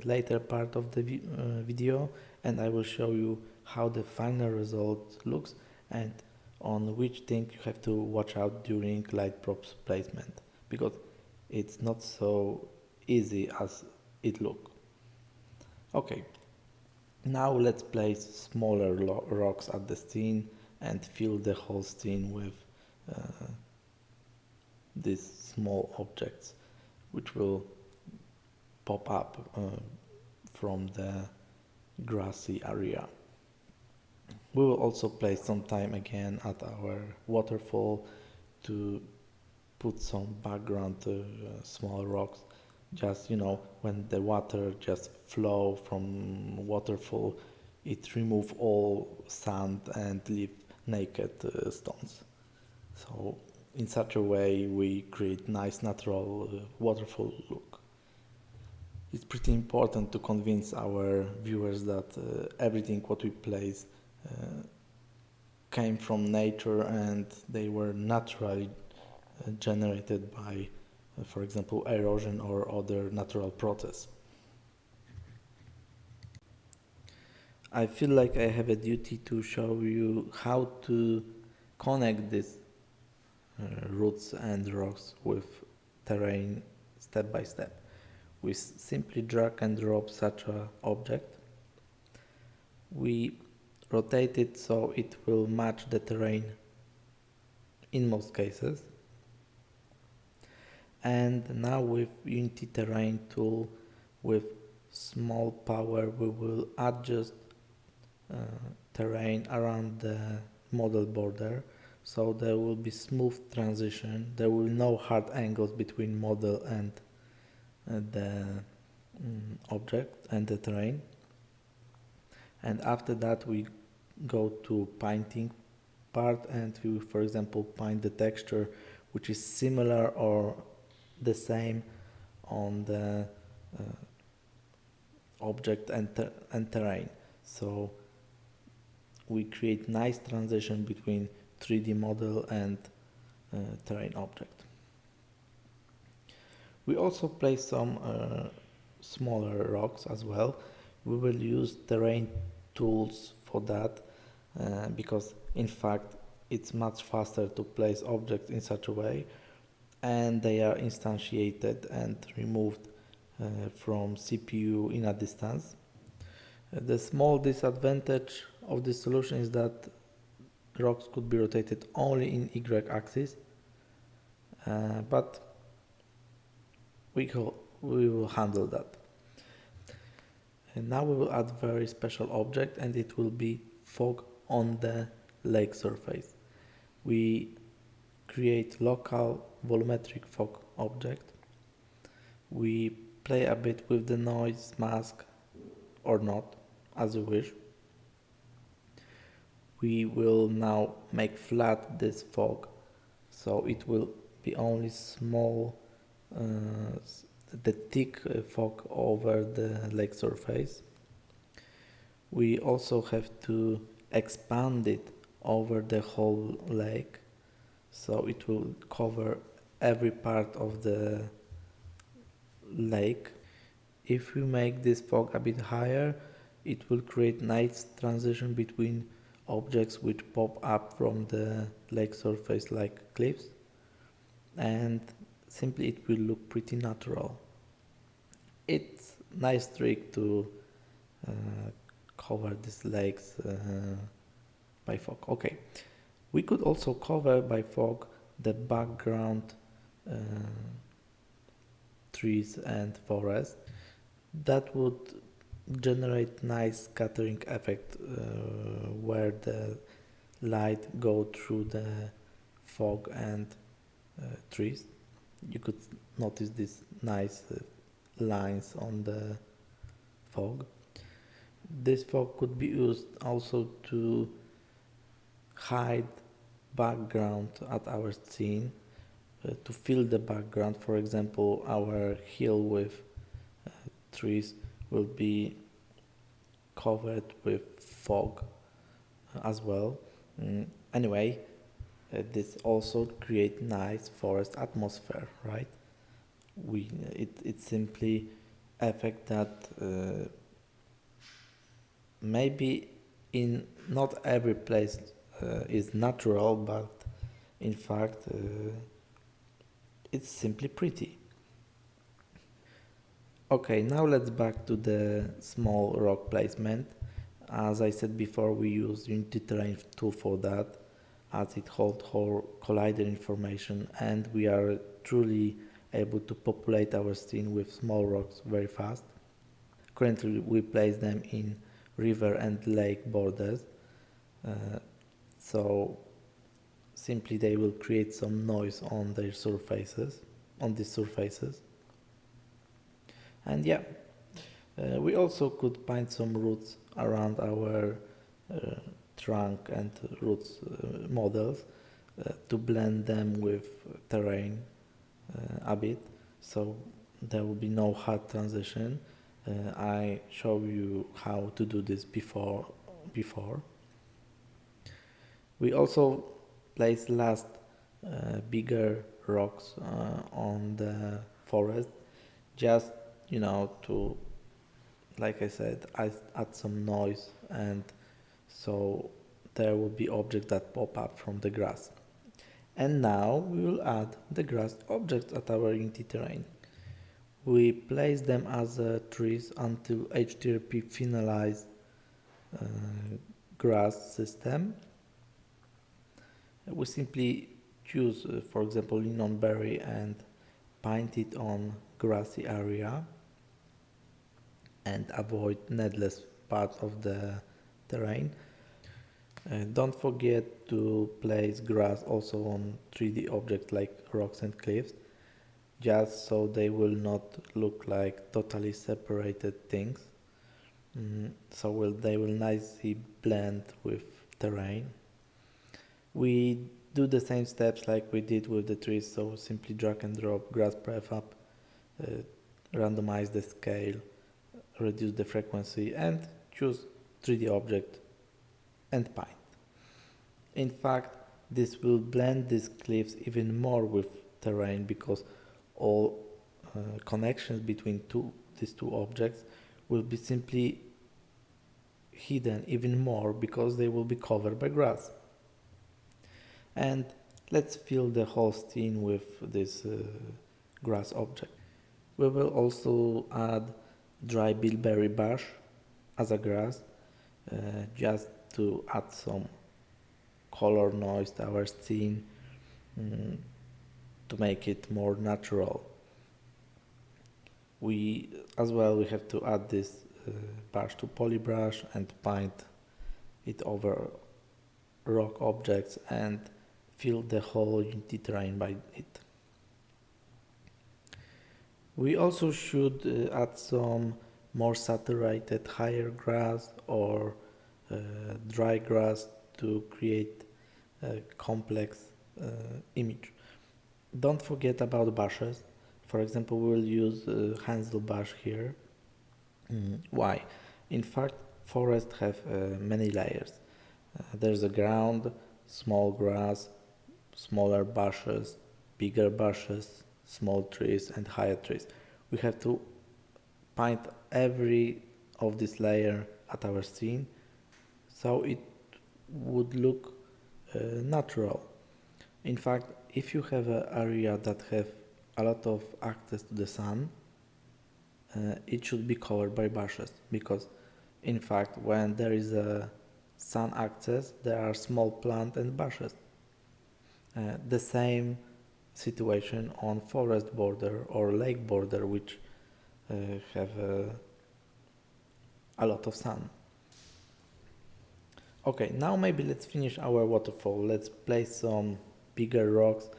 later part of the video, and I will show you how the final result looks and on which thing you have to watch out during light probes placement, because it's not so easy as it looks. Okay, now let's place smaller rocks at the scene and fill the whole scene with these small objects which will pop up from the grassy area. We will also place some time again at our waterfall to put some background small rocks, just when the water just flow from waterfall, it remove all sand and leave naked stones. So in such a way we create nice natural waterfall look. It's pretty important to convince our viewers that everything what we place came from nature and they were naturally generated by, for example, erosion or other natural process. I feel like I have a duty to show you how to connect these roots and rocks with terrain step by step. We simply drag and drop such an object. We rotate it so it will match the terrain in most cases. And now with Unity Terrain tool with small power we will adjust terrain around the model border, so there will be smooth transition. There will be no hard angles between model and the object and the terrain. And after that we go to painting part and we, for example, paint the texture which is similar or the same on the object and terrain. So we create nice transition between 3D model and terrain object. We also place some smaller rocks as well. We will use terrain tools for that because in fact it's much faster to place objects in such a way, and they are instantiated and removed from CPU in a distance. The small disadvantage of this solution is that rocks could be rotated only in Y axis, but we will handle that. And now we will add very special object, and it will be fog on the lake surface. We create local volumetric fog object. We play a bit with the noise mask or not, as you wish. We will now make flat this fog, so it will be only small, the thick fog over the lake surface. We also have to expand it over the whole lake, so it will cover every part of the lake. If we make this fog a bit higher, it will create nice transition between objects which pop up from the lake surface like cliffs, and simply it will look pretty natural. It's a nice trick to cover these lakes by fog. Okay, we could also cover by fog the background trees and forest. That would generate nice scattering effect where the light go through the fog and trees. You could notice these nice lines on the fog. This fog could be used also to hide background at our scene, to fill the background. For example, our hill with trees will be covered with fog as well. Anyway, this also create nice forest atmosphere, right? It simply affect that maybe in not every place is natural, but in fact it's simply pretty. Okay, now let's back to the small rock placement. As I said before, we use Unity Terrain tool for that, as it holds whole collider information, and we are truly able to populate our scene with small rocks very fast. Currently we place them in river and lake borders, so simply they will create some noise on their surfaces, on these surfaces. And yeah, we also could find some roots around our trunk and roots models to blend them with terrain a bit, so there will be no hard transition. I show you how to do this before. We also place last bigger rocks on the forest, just to, like I said, add some noise, and so there will be objects that pop up from the grass. And now we will add the grass objects at our Unity terrain. We place them as trees until HTRP finalize grass system. We simply choose, for example, lingonberry and paint it on grassy area and avoid needless part of the terrain. Don't forget to place grass also on 3D objects like rocks and cliffs, just so they will not look like totally separated things. So they will nicely blend with terrain. We do the same steps like we did with the trees, so simply drag and drop grass prefab, randomize the scale, reduce the frequency, and choose 3D object and paint. In fact, this will blend these cliffs even more with terrain, because all connections between these two objects will be simply hidden even more because they will be covered by grass. And let's fill the whole scene with this grass object. We will also add dry bilberry bush as a grass, just to add some color noise to our scene, to make it more natural. We have to add this bush to polybrush and paint it over rock objects and fill the whole Unity terrain by it. We also should add some more saturated higher grass or dry grass to create a complex image. Don't forget about bushes. For example, we will use Hansel bush here. Why? In fact, forests have many layers. There's a ground, small grass, smaller bushes, bigger bushes, small trees, and higher trees. We have to paint every of this layer at our scene so it would look natural. In fact, if you have an area that have a lot of access to the sun, it should be covered by bushes, because in fact when there is a sun access there are small plant and bushes. The same situation on forest border or lake border, which have a lot of sun. Okay, now maybe let's finish our waterfall. Let's place some bigger rocks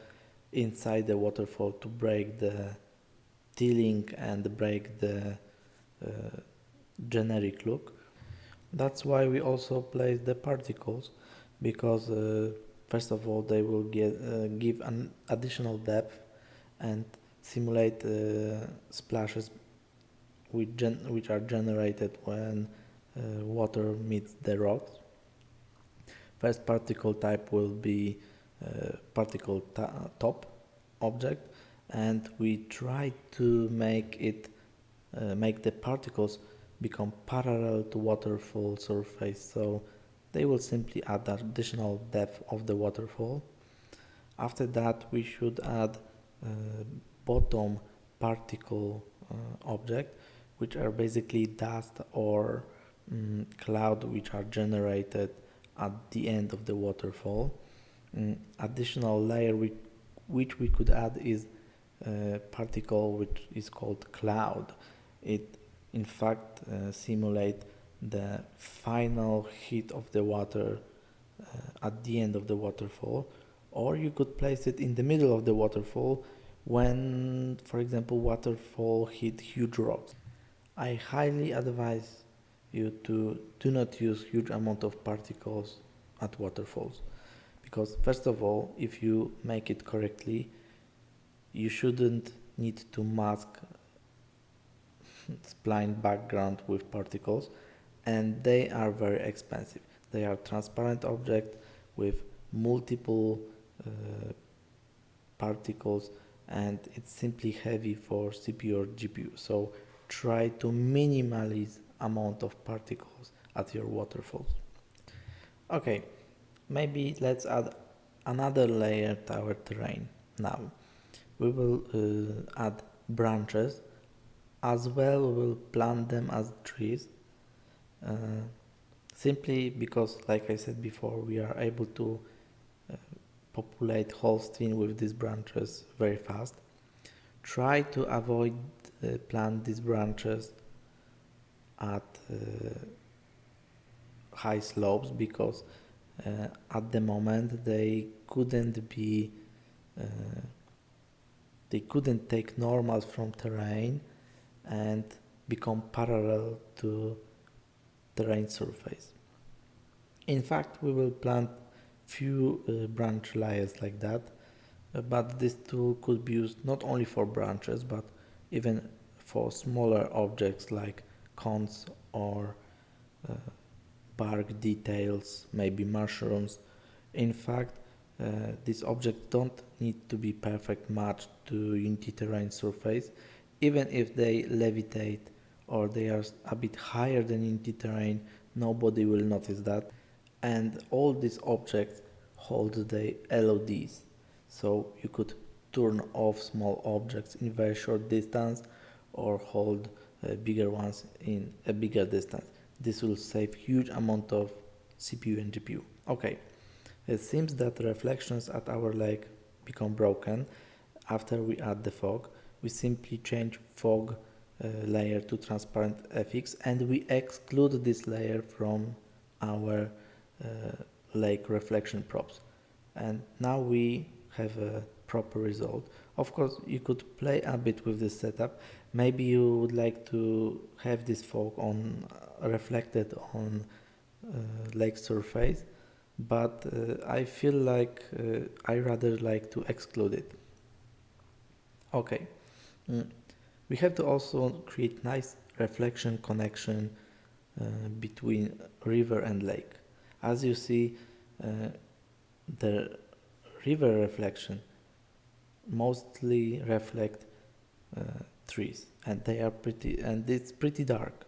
inside the waterfall to break the tilling and break the generic look. That's why we also place the particles, because first of all they will give an additional depth and simulate splashes which are generated when water meets the rocks. First particle type will be particle top object, and we try to make it make the particles become parallel to waterfall surface, so they will simply add additional depth of the waterfall. After that we should add bottom particle object, which are basically dust or cloud which are generated at the end of the waterfall. Additional layer which we could add is particle which is called cloud. It in fact simulate the final heat of the water at the end of the waterfall, or you could place it in the middle of the waterfall when, for example, waterfall hit huge rocks. I highly advise you to do not use huge amount of particles at waterfalls, because first of all, if you make it correctly, you shouldn't need to mask spline background with particles, and they are very expensive. They are transparent object with multiple particles, and it's simply heavy for CPU or GPU. So try to minimize amount of particles at your waterfalls. Okay, maybe let's add another layer to our terrain. Now we will add branches. As well, we will plant them as trees, simply because, like I said before, we are able to populate whole scene with these branches very fast. Try to avoid plant these branches at high slopes, because at the moment they couldn't take normals from terrain and become parallel to terrain surface. In fact, we will plant few branch layers like that, but this tool could be used not only for branches but even for smaller objects like cones or bark details, maybe mushrooms. In fact, these objects don't need to be perfect match to Unity terrain surface. Even if they levitate or they are a bit higher than Unity terrain, nobody will notice that. And all these objects hold the LODs, so you could turn off small objects in very short distance or hold bigger ones in a bigger distance. This will save huge amount of CPU and GPU. Okay, it seems that reflections at our lake become broken after we add the fog. We simply change fog layer to transparent FX, and we exclude this layer from our lake reflection props. And now we have a proper result. Of course, you could play a bit with this setup. Maybe you would like to have this fog on reflected on lake surface, but I feel like I rather like to exclude it. Okay, we have to also create nice reflection connection between river and lake. As you see, the river reflection mostly reflect trees, and they are pretty, and it's pretty dark.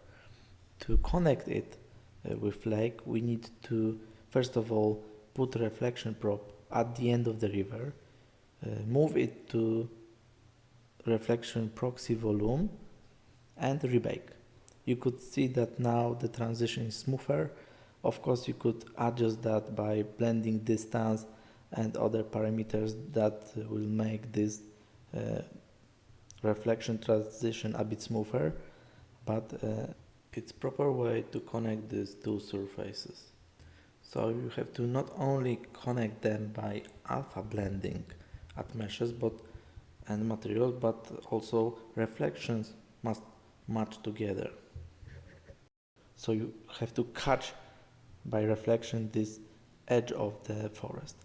To connect it with lake, we need to first of all put a reflection probe at the end of the river, move it to reflection proxy volume, and rebake. You could see that now the transition is smoother. Of course, you could adjust that by blending distance and other parameters that will make this reflection transition a bit smoother, but it's proper way to connect these two surfaces. So you have to not only connect them by alpha blending at meshes and materials, but also reflections must match together. So you have to catch by reflection this edge of the forest.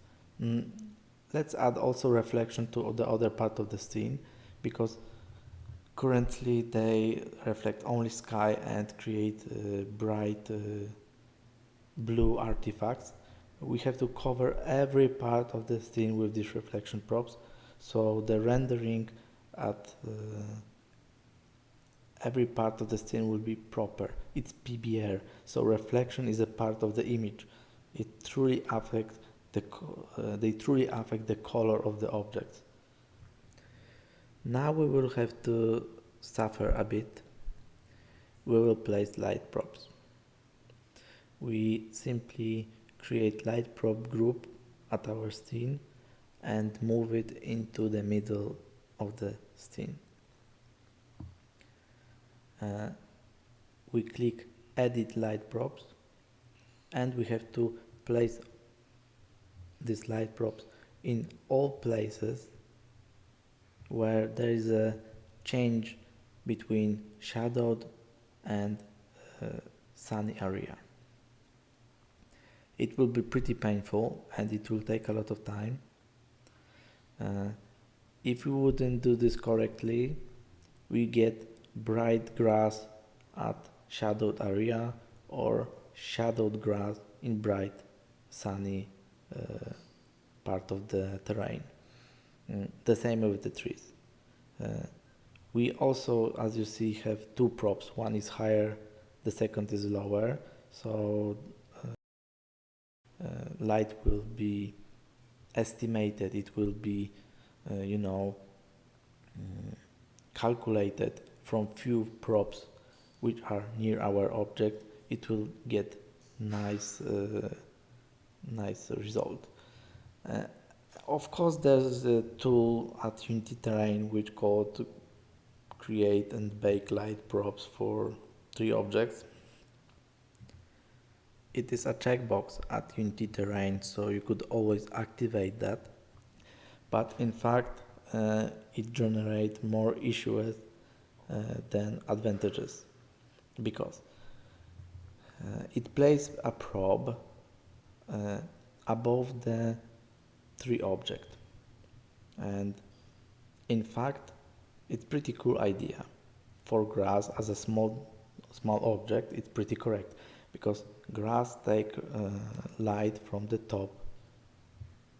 Let's add also reflection to the other part of the scene, because currently they reflect only sky and create bright blue artifacts. We have to cover every part of the scene with these reflection props, so the rendering at every part of the scene will be proper. It's PBR, so reflection is a part of the image. It truly affects they truly affect the color of the objects. Now we will have to suffer a bit. We will place light probes. We simply create light probe group at our scene and move it into the middle of the scene. We click edit light probes, and we have to place these light probes in all places where there is a change between shadowed and sunny area. It will be pretty painful and it will take a lot of time. If we wouldn't do this correctly, we get bright grass at shadowed area or shadowed grass in bright sunny part of the terrain. The same with the trees. We also, as you see, have two props. One is higher, the second is lower, so light will be estimated, it will be calculated from few props which are near our object. It will get nice result. Of course, there's a tool at Unity Terrain which called create and bake light probes for 3 objects. It is a checkbox at Unity Terrain, so you could always activate that. But in fact, it generates more issues than advantages, because it places a probe above the 3 object, and in fact it's pretty cool idea. For grass as a small object, it's pretty correct, because grass take light from the top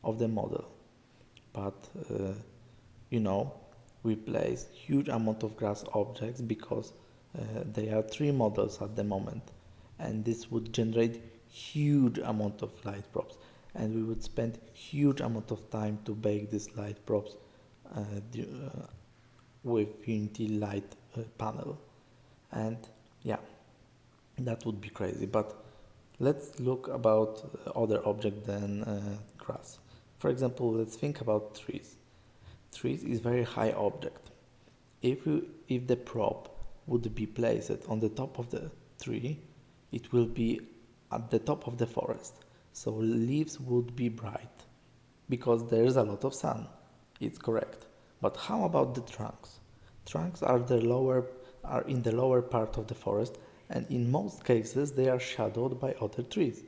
of the model, but we place huge amount of grass objects because there are 3 models at the moment, and this would generate huge amount of light probes, and we would spend huge amount of time to bake these light probes with Unity light panel, and yeah, that would be crazy. But let's look about other object than grass. For example, let's think about trees. Trees is very high object. If the probe would be placed on the top of the tree, it will be at the top of the forest, so leaves would be bright because there is a lot of sun. It's correct, But how about the trunks? Trunks are in the lower part of the forest, and in most cases they are shadowed by other trees.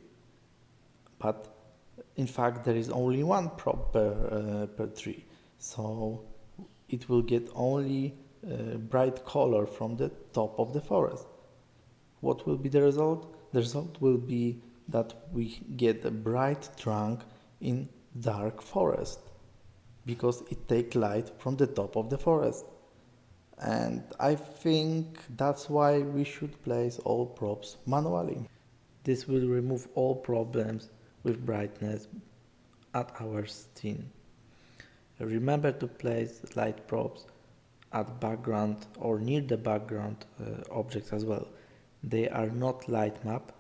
But in fact there is only one prop per tree, so it will get only bright color from the top of the forest. What will be the result? The result will be that we get a bright trunk in dark forest because it takes light from the top of the forest. And I think that's why we should place all props manually. This will remove all problems with brightness at our scene. Remember to place light probes at background or near the background objects as well. They are not light map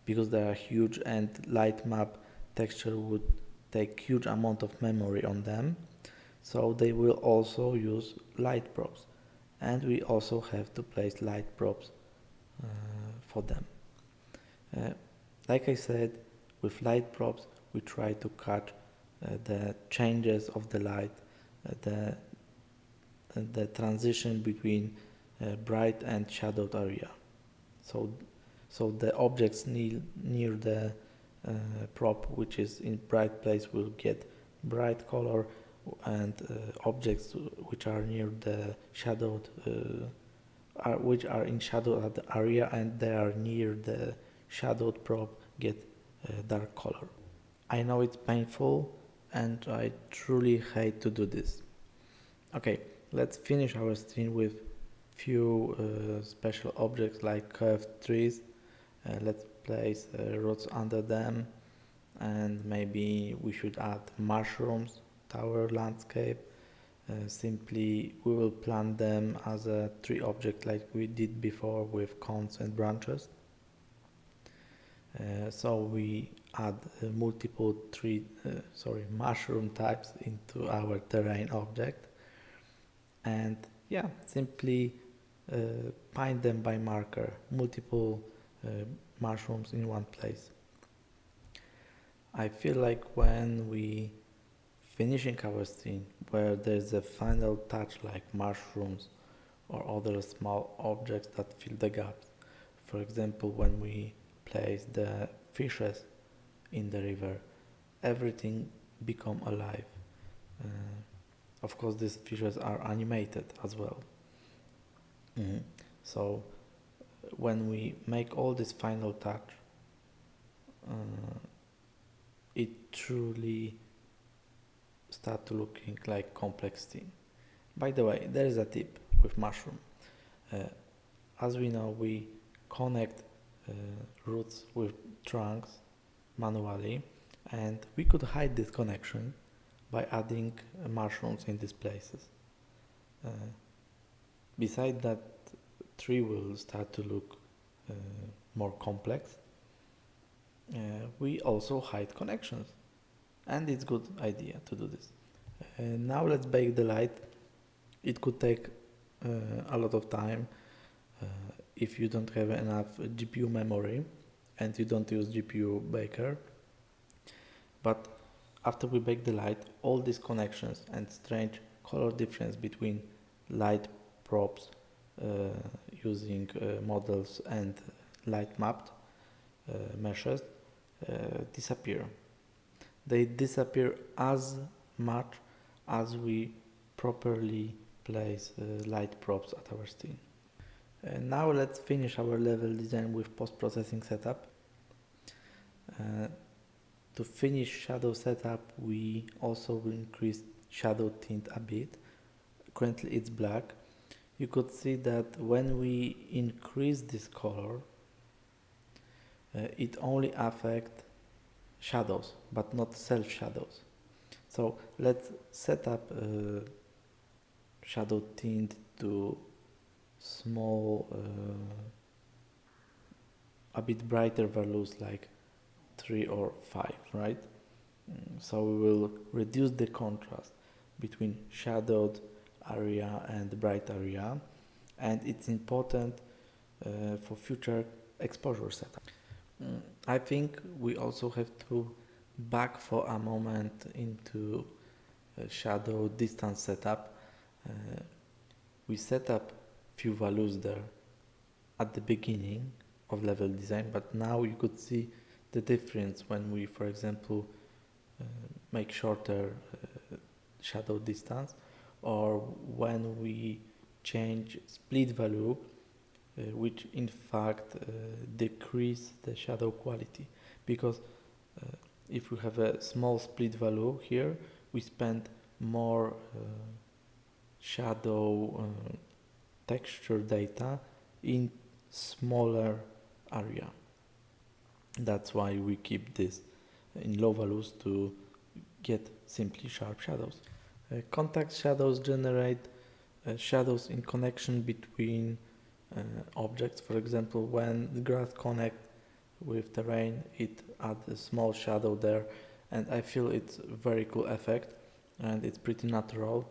because they are huge, and light map texture would take huge amount of memory on them, so they will also use light probes, and we also have to place light probes for them. Like I said, with light probes we try to catch the changes of the light, the transition between bright and shadowed area. So the objects near the prop, which is in bright place, will get bright color, and objects which are near the shadowed, which are in shadowed area and they are near the shadowed prop, get dark color. I know it's painful and I truly hate to do this. Okay, let's finish our scene with few special objects like curved trees. Let's place roots under them, and maybe we should add mushrooms to our landscape. Simply we will plant them as a tree object like we did before with cones and branches. So we add multiple mushroom types into our terrain object, and yeah, simply paint them by marker, multiple mushrooms in one place. I feel like when we finishing our scene where there's a final touch like mushrooms or other small objects that fill the gaps, for example when we place the fishes in the river, everything become alive. Of course these fishes are animated as well. So when we make all this final touch, it truly start to looking like complex scene. By the way, there is a tip with mushroom. As we know, we connect roots with trunks manually, and we could hide this connection by adding mushrooms in these places. Besides that, tree will start to look more complex. We also hide connections, and it's good idea to do this. Now let's bake the light. It could take a lot of time if you don't have enough GPU memory and you don't use GPU baker. But after we bake the light, all these connections and strange color difference between light probes using models and light mapped meshes disappear. They disappear as much as we properly place light probes at our scene. Now let's finish our level design with post-processing setup. To finish shadow setup, we also will increase shadow tint a bit. Currently it's black. You could see that when we increase this color, it only affects shadows but not self shadows. So let's set up shadow tint to small, a bit brighter values like 3 or 5, right? So we will reduce the contrast between shadowed area and bright area, and it's important for future exposure setup. I think we also have to back for a moment into shadow distance setup. We set up few values there at the beginning of level design, but now you could see the difference when we, for example, make shorter shadow distance, or when we change split value, which in fact decrease the shadow quality, because if we have a small split value here, we spend more shadow texture data in smaller area. That's why we keep this in low values to get simply sharp shadows. Contact shadows generate shadows in connection between objects. For example, when the grass connect with terrain, it adds a small shadow there, and I feel it's a very cool effect, and it's pretty natural.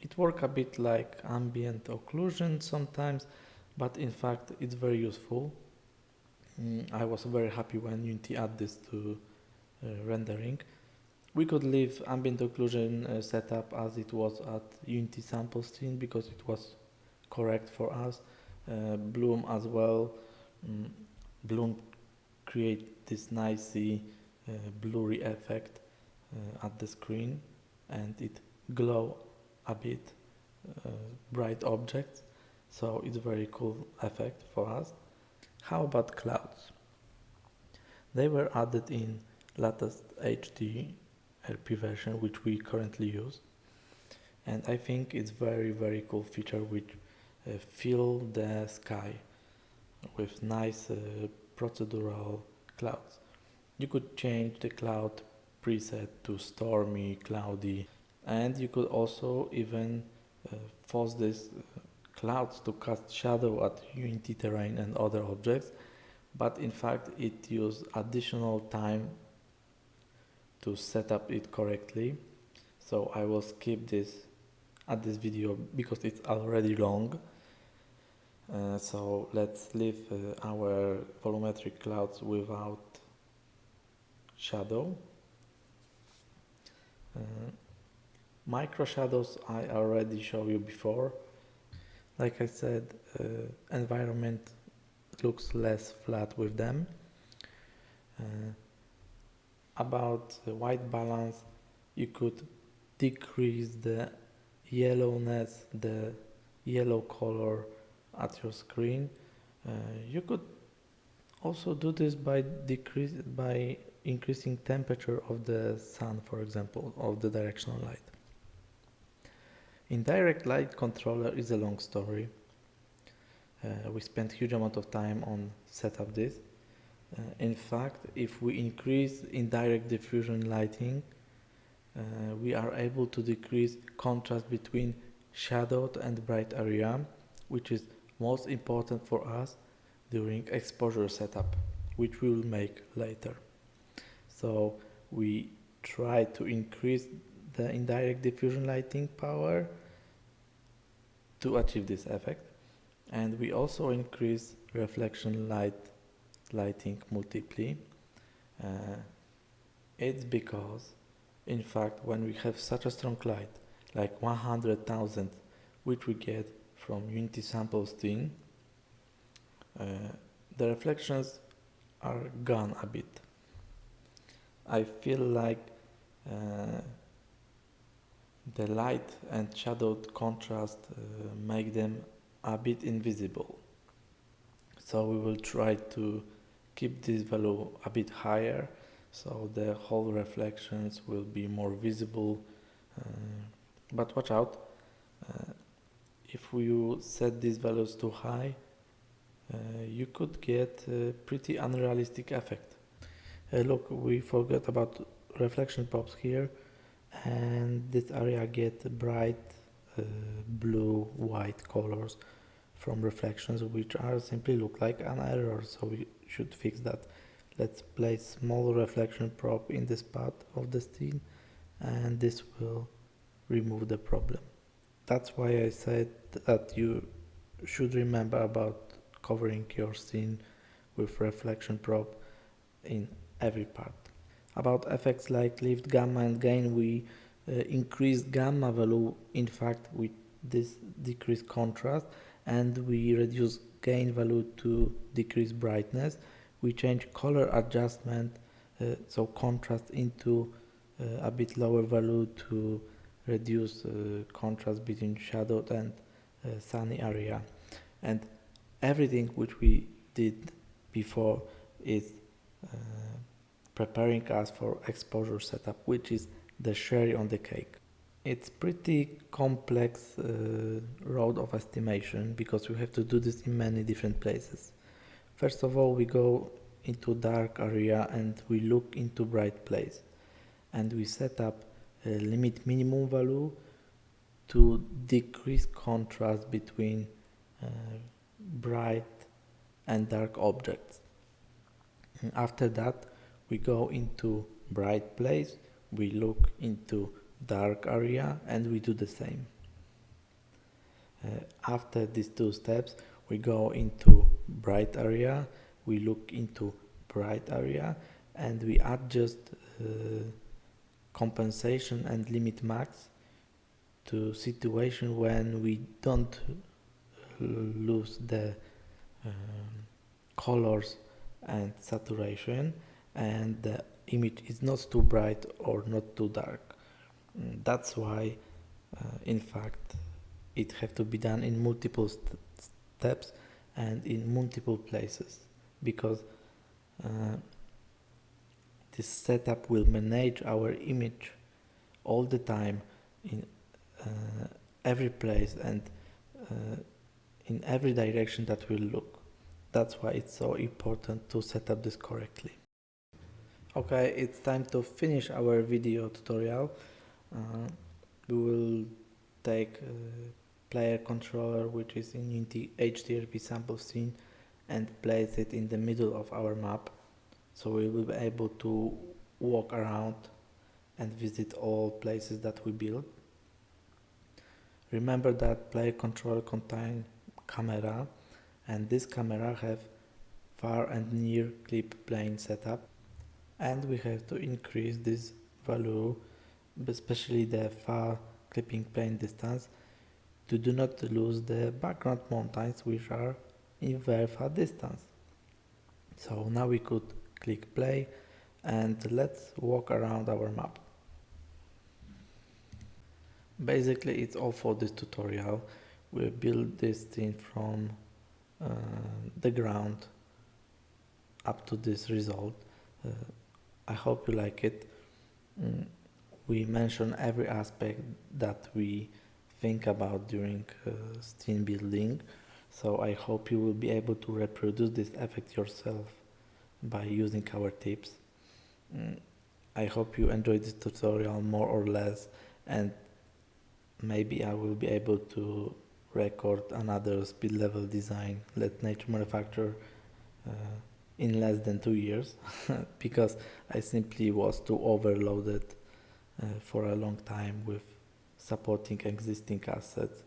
It works a bit like ambient occlusion sometimes, but in fact it's very useful. I was very happy when Unity added this to rendering. We could leave ambient occlusion setup as it was at Unity sample scene because it was correct for us. Bloom as well. Bloom create this nicey blurry effect at the screen, and it glow a bit bright objects, so it's a very cool effect for us. How about clouds? They were added in latest HD RP version, which we currently use, and I think it's very cool feature which fill the sky with nice procedural clouds. You could change the cloud preset to stormy, cloudy, and you could also even force these clouds to cast shadow at Unity terrain and other objects, but in fact it used additional time to set up it correctly, so I will skip this at this video because it's already long. So let's leave our volumetric clouds without shadow. Micro shadows I already showed you before. Like I said, environment looks less flat with them. About the white balance, you could decrease the yellowness, the yellow color at your screen. You could also do this by increasing temperature of the sun, for example, of the directional light. Indirect light controller is a long story. We spent huge amount of time on set up this. In fact, if we increase indirect diffusion lighting, we are able to decrease contrast between shadowed and bright area, which is most important for us during exposure setup, which we will make later. So we try to increase the indirect diffusion lighting power to achieve this effect, and we also increase reflection lighting multiply. It's because in fact when we have such a strong light like 100,000 which we get from Unity sample scene, the reflections are gone a bit. I feel like the light and shadow contrast make them a bit invisible. So we will try to keep this value a bit higher so the whole reflections will be more visible. But watch out, if you set these values too high, you could get a pretty unrealistic effect. Look, we forgot about reflection pops here, and this area get bright blue white colors from reflections, which are simply look like an error, so we should fix that. Let's place small reflection prop in this part of the scene, and this will remove the problem. That's why I said that you should remember about covering your scene with reflection prop in every part. About effects like lift, gamma and gain, we increased gamma value, in fact with this decreased contrast, and we reduce gain value to decrease brightness. We change color adjustment, so contrast into a bit lower value to reduce contrast between shadowed and sunny area. And everything which we did before is preparing us for exposure setup, which is the cherry on the cake. It's pretty complex road of estimation because we have to do this in many different places. First of all, we go into dark area and we look into bright place, and we set up a limit minimum value to decrease contrast between bright and dark objects. And after that, we go into bright place, we look into dark area, and we do the same. After these two steps, we go into bright area, we look into bright area, and we adjust compensation and limit max to situation when we don't lose the colors and saturation, and the image is not too bright or not too dark. That's why in fact it have to be done in multiple steps and in multiple places, because this setup will manage our image all the time in every place and in every direction that we look. That's why it's so important to set up this correctly. Okay, it's time to finish our video tutorial. We will take player controller, which is in Unity HDRP sample scene, and place it in the middle of our map, so we will be able to walk around and visit all places that we build. Remember that player controller contains camera, and this camera have far and near clip plane setup, and we have to increase this value, especially the far clipping plane distance, to do not lose the background mountains which are in very far distance. So now we could click play and let's walk around our map. Basically it's all for this tutorial. We build this thing from the ground up to this result. I hope you like it. We mention every aspect that we think about during scene building, so I hope you will be able to reproduce this effect yourself by using our tips. I hope you enjoyed this tutorial more or less, and maybe I will be able to record another speed level design, let NatureManufacture in less than 2 years because I simply was too overloaded for a long time with supporting existing assets.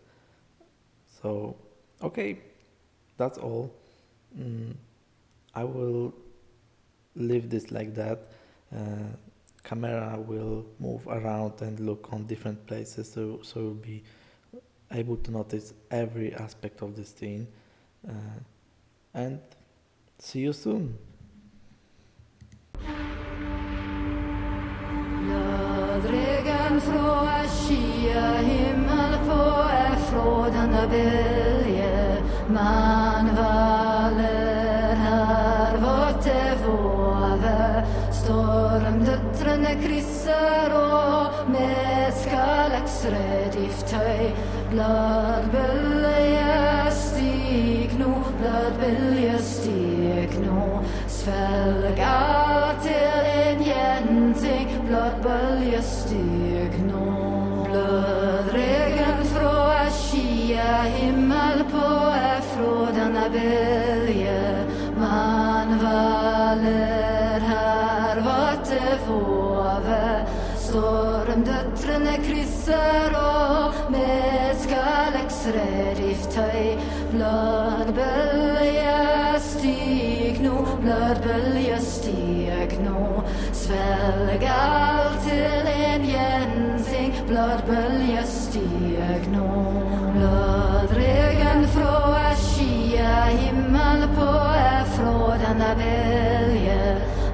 So okay, that's all. I will leave this like that. Camera will move around and look on different places, so you'll be able to notice every aspect of this scene. And see you soon. Regen från skya himmel på från bölje man valer här vart det våve stormdöttrarna kryssar och med skalaxrediftøy bladbølje stig nå bladbølje stig nå svelg alt til en gjenting bladbølje stig nå blodregen fra skya himmel på fra denne bølge man valer her vart det våve stormdøttrene krysser og med skalaxrediftøy bladbølje stig nå bladbølje stig nå svelg alt til en gjenting blodbølge stig nå. Blodregen fra skia, himmel på fra denne bølge.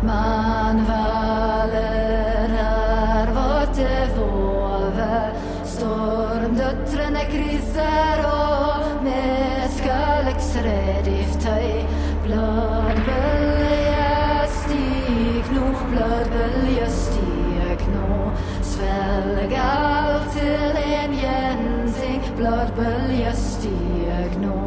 Man valer her våte våve, stormdøtrene kriser og med skalleksrediftøy. Blodbølge stig nå, blodbølge stig nå. Svelg alt til en gjensing, blodbølge stig nå.